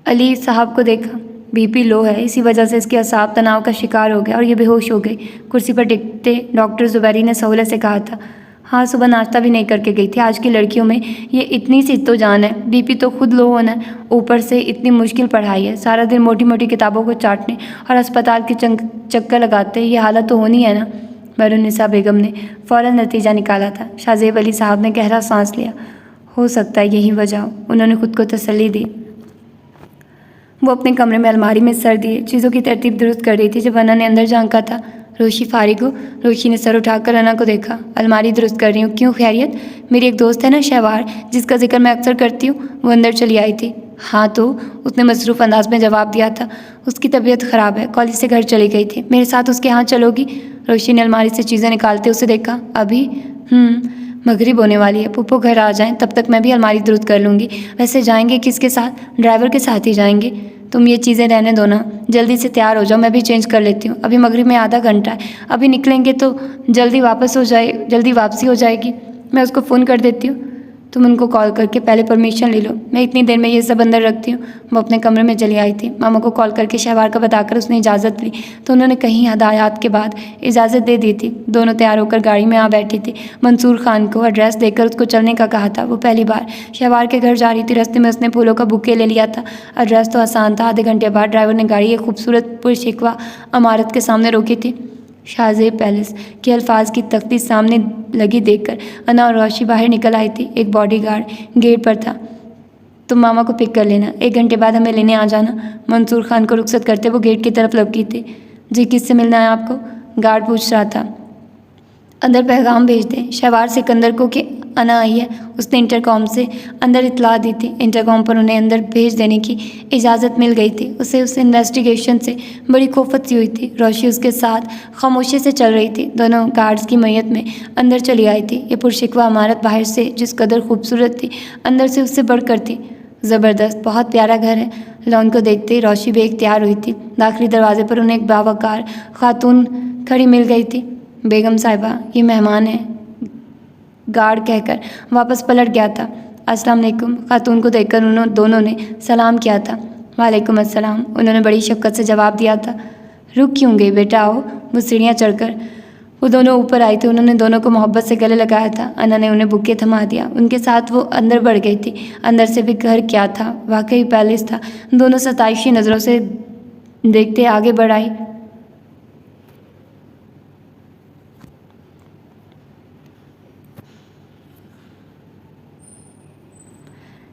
अली साहब को देखा। बीपी लो है, इसी वजह से इसके असाब तनाव का शिकार हो गया और ये बेहोश हो गई। कुर्सी पर टिकते डॉक्टर ज़ुबैरी ने सहूलत से कहा था। हाँ, सुबह नाश्ता भी नहीं करके गई थी। आज की लड़कियों में ये इतनी सी तो जान है। बीपी तो खुद लो होना है, ऊपर से इतनी मुश्किल पढ़ाई है। सारा दिन मोटी मोटी किताबों को चाटने और अस्पताल के चक्कर लगाते ये हालत तो होनी है ना। महरुन्निसा बेगम ने फ़ौरन नतीजा निकाला था। शाहजेब अली साहब ने गहरा सांस लिया। हो सकता है यही वजह हो, उन्होंने खुद को तसल्ली दी। वो अपने कमरे में अलमारी में सर दिए चीज़ों की तरतीब दुरुस्त कर रही थी जब अना ने अंदर झांका था। रोशी फारिग हो? रोशी ने सर उठाकर अना को देखा। अलमारी दुरुस्त कर रही हूँ। क्यों, खैरियत? मेरी एक दोस्त है ना शहवार, जिसका जिक्र मैं अक्सर करती हूँ, वो अंदर चली आई थी। हाँ तो? उसने मसरूफ़ अंदाज में जवाब दिया था। उसकी तबीयत ख़राब है, कॉलेज से घर चली गई थी। मेरे साथ उसके यहाँ चलोगी? रोशी ने अलमारी से चीज़ें निकालते उसे देखा। अभी? मगरिब होने वाली है, पुप्पो घर आ जाएं, तब तक मैं भी अलमारी दुरुस्त कर लूँगी। वैसे जाएंगे किसके साथ? ड्राइवर के साथ ही जाएंगे। तुम ये चीज़ें रहने दो ना, जल्दी से तैयार हो जाओ, मैं भी चेंज कर लेती हूँ। अभी मगरिब में आधा घंटा है, अभी निकलेंगे तो जल्दी वापसी हो जाएगी। मैं उसको फ़ोन कर देती हूँ। तुम उनको कॉल करके पहले परमिशन ले लो, मैं इतनी देर में ये सब अंदर रखती हूँ। वो अपने कमरे में चली आई थी। मामा को कॉल करके शहवार का बताकर उसने इजाज़त ली तो उन्होंने कहीं हदायत के बाद इजाज़त दे दी थी। दोनों तैयार होकर गाड़ी में आ बैठी थी। मंसूर खान को एड्रेस देकर उसको चलने का कहा था। वो पहली बार शहवार के घर जा रही थी। रास्ते में उसने फूलों का बुके ले लिया था। एड्रेस तो आसान था। आधे घंटे बाद ड्राइवर ने गाड़ी एक खूबसूरत पुरशिकवा इमारत के सामने रोकी थी। शाहजेब पैलेस के अल्फाज की तख्ती सामने लगी देखकर अना और रोशी बाहर निकल आई थी। एक बॉडीगार्ड गेट पर था। तुम मामा को पिक कर लेना, 1 घंटे बाद हमें लेने आ जाना। मंसूर खान को रुखसत करते वो गेट की तरफ लपकी थी। जी किससे मिलना है आपको? गार्ड पूछ रहा था। अंदर पैगाम भेज दें शहवार सिकंदर को कि अना आई है। उसने इंटरकॉम से अंदर इतला दी थी। इंटरकॉम पर उन्हें अंदर भेज देने की इजाज़त मिल गई थी। उसे उस इन्वेस्टिगेशन से बड़ी खौफत सी हुई थी। रोशी उसके साथ खामोशी से चल रही थी। दोनों गार्ड्स की मैयत में अंदर चली आई थी। ये पुरशिकवा इमारत बाहर से जिस कदर खूबसूरत थी अंदर से उससे बढ़कर थी। ज़बरदस्त, बहुत प्यारा घर है। लॉन को देखते ही रोशी बेख्तियार हुई थी। दाखिली दरवाजे पर उन्हें एक बावकार खातून खड़ी मिल गई थी। बेगम साहिबा, ये मेहमान है, गार्ड कहकर वापस पलट गया था। अस्सलाम वालेकुम। खातून को देखकर दोनों ने सलाम किया था। वालेकुम अस्सलाम, उन्होंने बड़ी शफ़क़त से जवाब दिया था। रुक क्यों गई बेटा, आओ। वो सीढ़ियाँ चढ़कर वो दोनों ऊपर आई थी। उन्होंने दोनों को मोहब्बत से गले लगाया था। अना ने उन्हें बुके थमा दिया। उनके साथ वो अंदर बढ़ गई थी। अंदर से भी घर क्या था, वाकई पैलेस था। दोनों सताइशी नज़रों से देखते आगे बढ़ आई।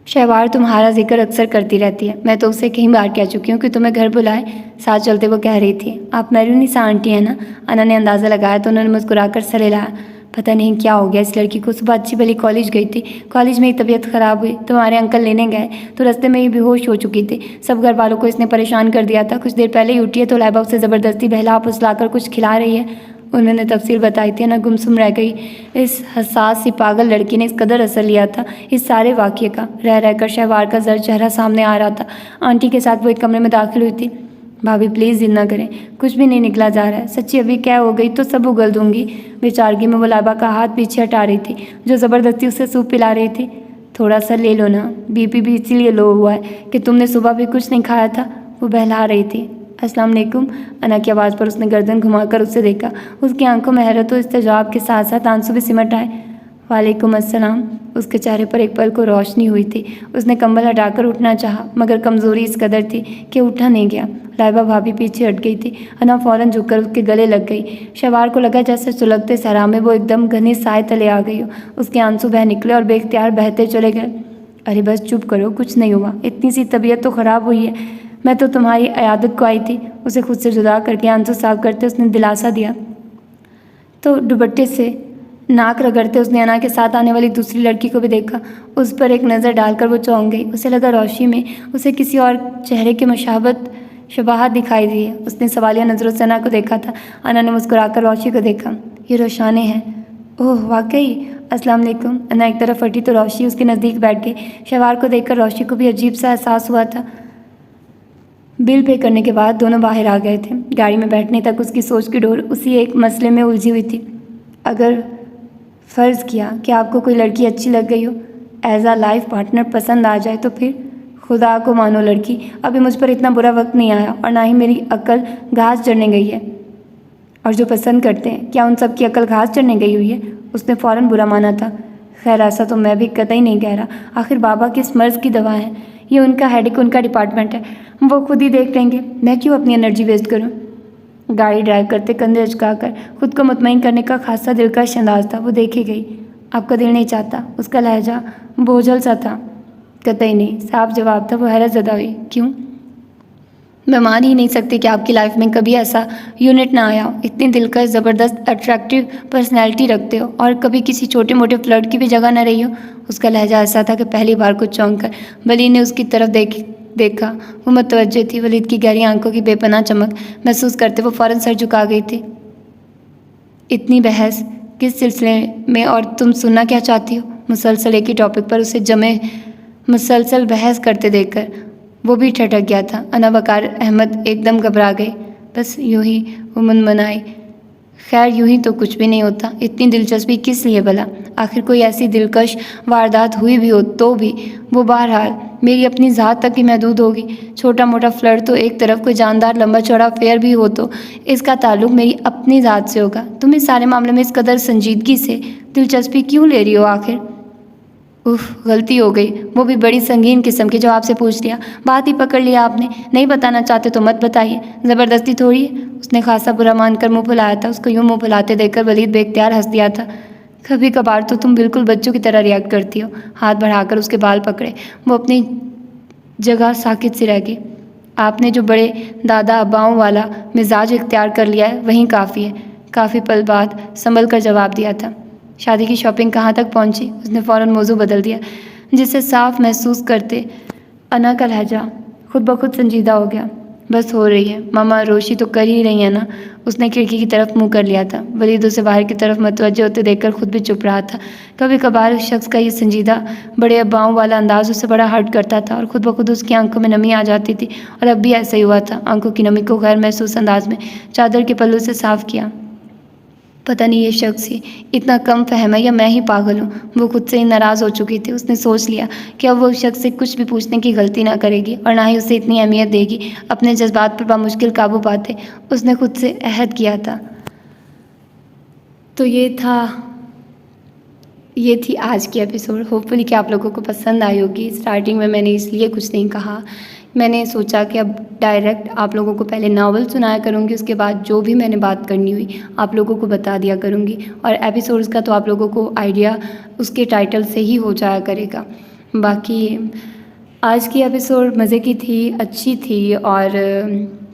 शहवार तुम्हारा जिक्र अक्सर करती रहती है। मैं तो उससे कई बार कह चुकी हूँ कि तुम्हें घर बुलाए। साथ चलते वो कह रही थी। आप मैरूनिसा आंटी हैं ना? अना ने अंदाज़ा लगाया तो उन्होंने मुस्कुराकर सर हिलाया। पता नहीं क्या हो गया इस लड़की को। सुबह अच्छी भली कॉलेज गई थी। कॉलेज में ही तबीयत ख़राब हुई। तुम्हारे अंकल लेने गए तो रास्ते में ही बेहोश हो चुकी थी। सब घर वालों को इसने परेशान कर दिया था। कुछ देर पहले ही उठी है तो लैबा उसे ज़बरदस्ती बहला फुसलाकर कुछ खिला रही है। उन्होंने तफसील बताई थी। ना गुमसुम रह गई। इस हसास सी पागल लड़की ने इस कदर असर लिया था इस सारे वाक़ये का। रह रहकर शहवार का जर चेहरा सामने आ रहा था। आंटी के साथ वो एक कमरे में दाखिल हुई थी। भाभी प्लीज़ जिद ना करें, कुछ भी नहीं निकला जा रहा है। सच्ची अभी क्या हो गई तो सब उगल दूंगी। बेचारगी में वो लाबा का हाथ पीछे हटा रही थी जो ज़बरदस्ती उसे सूप पिला रही थी। थोड़ा सा ले लो ना, बीपी भी इसीलिए लो हुआ है कि तुमने सुबह भी कुछ नहीं खाया था। वो बहला रही थी। अस्सलाम वालेकुम। अना की आवाज़ पर उसने गर्दन घुमाकर उसे देखा। उसकी आंखों में हैरत और इस्तेजाब के साथ साथ आंसू भी सिमट आए। वालेकुम अस्सलाम। उसके चेहरे पर एक पल को रोशनी हुई थी। उसने कंबल हटाकर उठना चाहा मगर कमज़ोरी इस कदर थी कि उठा नहीं गया। लाइबा भाभी पीछे हट गई थी। अना फ़ौरन झुककर उसके गले लग गई। शहवार को लगा जैसे सुलगते सहरा में वो एकदम घने साए तले आ गई हो। उसके आंसू बह निकले और बेख्तियार बहते चले गए। अरे बस चुप करो, कुछ नहीं हुआ। इतनी सी तबीयत तो ख़राब हुई है। मैं तो तुम्हारी अयादत को आई थी। उसे खुद से जुदा करके आंसू साफ करते उसने दिलासा दिया तो दुपट्टे से नाक रगड़ते उसने अना के साथ आने वाली दूसरी लड़की को भी देखा। उस पर एक नज़र डालकर वो चौंक गई। उसे लगा रोशी में उसे किसी और चेहरे की शबाहत दिखाई दी है। उसने सवालिया नज़रों से अना को देखा था। अना ने मुस्कुराकर रोशी को देखा। ये रोशाने हैं। ओह वाकई। अस्सलाम वालेकुम। अना एक तरफ हटी तो रोशी उसके नज़दीक बैठ गई। शहवार को देखकर रोशी को भी अजीब सा एहसास हुआ था। बिल पे करने के बाद दोनों बाहर आ गए थे। गाड़ी में बैठने तक उसकी सोच की डोर उसी एक मसले में उलझी हुई थी। अगर फ़र्ज़ किया कि आपको कोई लड़की अच्छी लग गई हो, एज आ लाइफ पार्टनर पसंद आ जाए तो फिर खुदा को मानो लड़की, अभी मुझ पर इतना बुरा वक्त नहीं आया और ना ही मेरी अक्ल घास चढ़ने गई है। और जो पसंद करते हैं क्या उन सब की अक्ल घास चढ़ने गई हुई है? उसने फ़ौरन बुरा माना था। खैर ऐसा तो मैं भी कतई नहीं कह रहा। आखिर बाबा किस मर्ज़ की दवा है? ये उनका हेडेक, उनका डिपार्टमेंट है। वो खुद ही देख लेंगे। मैं क्यों अपनी एनर्जी वेस्ट करूं? गाड़ी ड्राइव करते कंधे अचकाकर खुद को मुतमईन करने का खासा दिलकश अंदाज था। वो देखी गई। आपका दिल नहीं चाहता? उसका लहजा बोझल सा था। कतई नहीं, साफ जवाब था। वो हैरत ज़दा हुई। क्यों? मैं मान ही नहीं सकती कि आपकी लाइफ में कभी ऐसा यूनिट ना आया हो। इतनी दिलकश, ज़बरदस्त, अट्रैक्टिव पर्सनैलिटी रखते हो और कभी किसी छोटे मोटे फ्लर्ट की भी जगह न रही हो। उसका लहजा ऐसा था कि पहली बार कुछ चौंक कर वलीद ने उसकी तरफ देखा। वो मुतवज्जे थी। वलीद की गहरी आंखों की बेपनाह चमक महसूस करते वो फ़ौरन सर झुका गई थी। इतनी बहस किस सिलसिले में और तुम सुनना क्या चाहती हो? मुसलसल एक ही टॉपिक पर उसे जमे मुसलसल बहस करते देखकर वो भी ठटक गया था। अना वकार अहमद एकदम घबरा गई। बस यूं ही वो मनमनाई। खैर यूं ही तो कुछ भी नहीं होता, इतनी दिलचस्पी किस लिए भला? आखिर कोई ऐसी दिलकश वारदात हुई भी हो तो भी वो बहरहाल मेरी अपनी ज़ात तक ही महदूद होगी। छोटा मोटा फ्लर्ट तो एक तरफ, कोई जानदार लंबा चौड़ा अफेयर भी हो तो इसका ताल्लुक मेरी अपनी ज़ात से होगा। तुम इस सारे मामले में इस कदर संजीदगी से दिलचस्पी क्यों ले रही हो आखिर? गलती हो गई, वो भी बड़ी संगीन किस्म की, जो आपसे पूछ लिया, बात ही पकड़ लिया आपने। नहीं बताना चाहते तो मत बताइए, ज़बरदस्ती थोड़ी है। उसने खासा बुरा मानकर मुंह फुलाया था। उसको यूँ मुंह फुलाते देखकर वलीद बेख्तियार हंस दिया था। कभी कभार तो तुम बिल्कुल बच्चों की तरह रिएक्ट करती हो। हाथ बढ़ाकर उसके बाल पकड़े। वो अपनी जगह साकित से रह गई। आपने जो बड़े दादा अब्बाओं वाला मिजाज इख्तियार कर लिया है वहीं काफ़ी है। काफ़ी पल बाद संभल कर जवाब दिया था। शादी की शॉपिंग कहाँ तक पहुँची? उसने फ़ौरन मौजू बदल दिया, जिसे साफ महसूस करते अना का लहजा खुद ब खुद संजीदा हो गया। बस हो रही है मामा, रोशी तो कर ही रही है ना। उसने खिड़की की तरफ मुंह कर लिया था। वलीद उसे बाहर की तरफ मतवज्जे होते देखकर खुद भी चुप रहा था। कभी कभार उस शख्स का ये संजीदा बड़े अब्बाओं वाला अंदाज उसे बड़ा हर्ट करता था और खुद ब खुद उसकी आंखों में नमी आ जाती थी। और अब भी ऐसा ही हुआ था। आंखों की नमी को गैर महसूस अंदाज में चादर के पल्लू से साफ किया। पता नहीं ये शख्स ही इतना कम फहम है या मैं ही पागल हूँ। वो खुद से ही नाराज़ हो चुकी थी। उसने सोच लिया कि अब वो उस शख्स से कुछ भी पूछने की गलती ना करेगी और ना ही उसे इतनी अहमियत देगी। अपने जज्बात पर बामुश्किल काबू पाते उसने खुद से अहद किया था। तो ये थी आज की एपिसोड। होपफुली कि आप लोगों को पसंद आई होगी। स्टार्टिंग में मैंने इसलिए कुछ नहीं कहा, मैंने सोचा कि अब डायरेक्ट आप लोगों को पहले नावल सुनाया करूँगी, उसके बाद जो भी मैंने बात करनी हुई आप लोगों को बता दिया करूँगी। और एपिसोड्स का तो आप लोगों को आइडिया उसके टाइटल से ही हो जाया करेगा। बाकी आज की एपिसोड मज़े की थी, अच्छी थी। और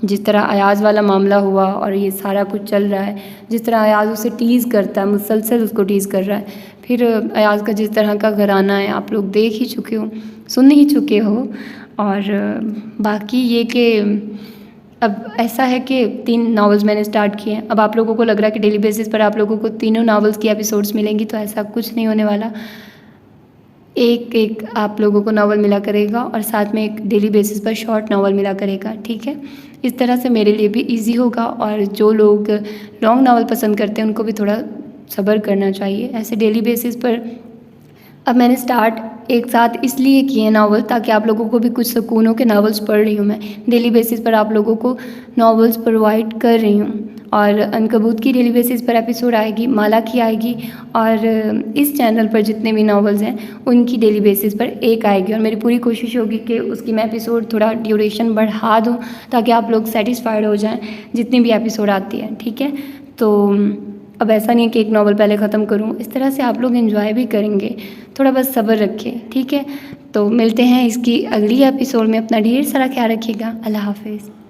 जिस तरह अयाज़ वाला मामला हुआ और ये सारा कुछ चल रहा है, जिस तरह अयाज़ उसे टीज़ करता है, मुसलसल उसको टीज़ कर रहा है, फिर अयाज़ का जिस तरह का घराना है आप लोग देख ही चुके हो, सुन ही चुके हो। और बाकी ये कि अब ऐसा है कि 3 नावल्स मैंने स्टार्ट किए हैं। अब आप लोगों को लग रहा है कि डेली बेसिस पर आप लोगों को तीनों नावल्स की एपिसोड्स मिलेंगी, तो ऐसा कुछ नहीं होने वाला। एक आप लोगों को नावल मिला करेगा और साथ में एक डेली बेसिस पर शॉर्ट नावल मिला करेगा, ठीक है। इस तरह से मेरे लिए भी इजी होगा और जो लोग लॉन्ग नावल पसंद करते हैं उनको भी थोड़ा सब्र करना चाहिए। ऐसे डेली बेसिस पर अब मैंने स्टार्ट एक साथ इसलिए किए नावल ताकि आप लोगों को भी कुछ सुकूनों के नावल्स पढ़ रही हूँ मैं। डेली बेसिस पर आप लोगों को नावल्स प्रोवाइड कर रही हूँ। और अनकबूत की डेली बेसिस पर एपिसोड आएगी, माला की आएगी, और इस चैनल पर जितने भी नावल्स हैं उनकी डेली बेसिस पर एक आएगी। और मेरी पूरी कोशिश होगी कि उसकी मैं एपिसोड थोड़ा ड्यूरेशन बढ़ा दूँ ताकि आप लोग सेटिस्फाइड हो जाएं जितनी भी एपिसोड आती है, ठीक है। तो अब ऐसा नहीं है कि एक नावल पहले ख़त्म करूँ, इस तरह से आप लोग एंजॉय भी करेंगे। थोड़ा बस सब्र रखें, ठीक है। तो मिलते हैं इसकी अगली एपिसोड में। अपना ढेर सारा ख्याल रखिएगा। अल्लाह हाफिज़।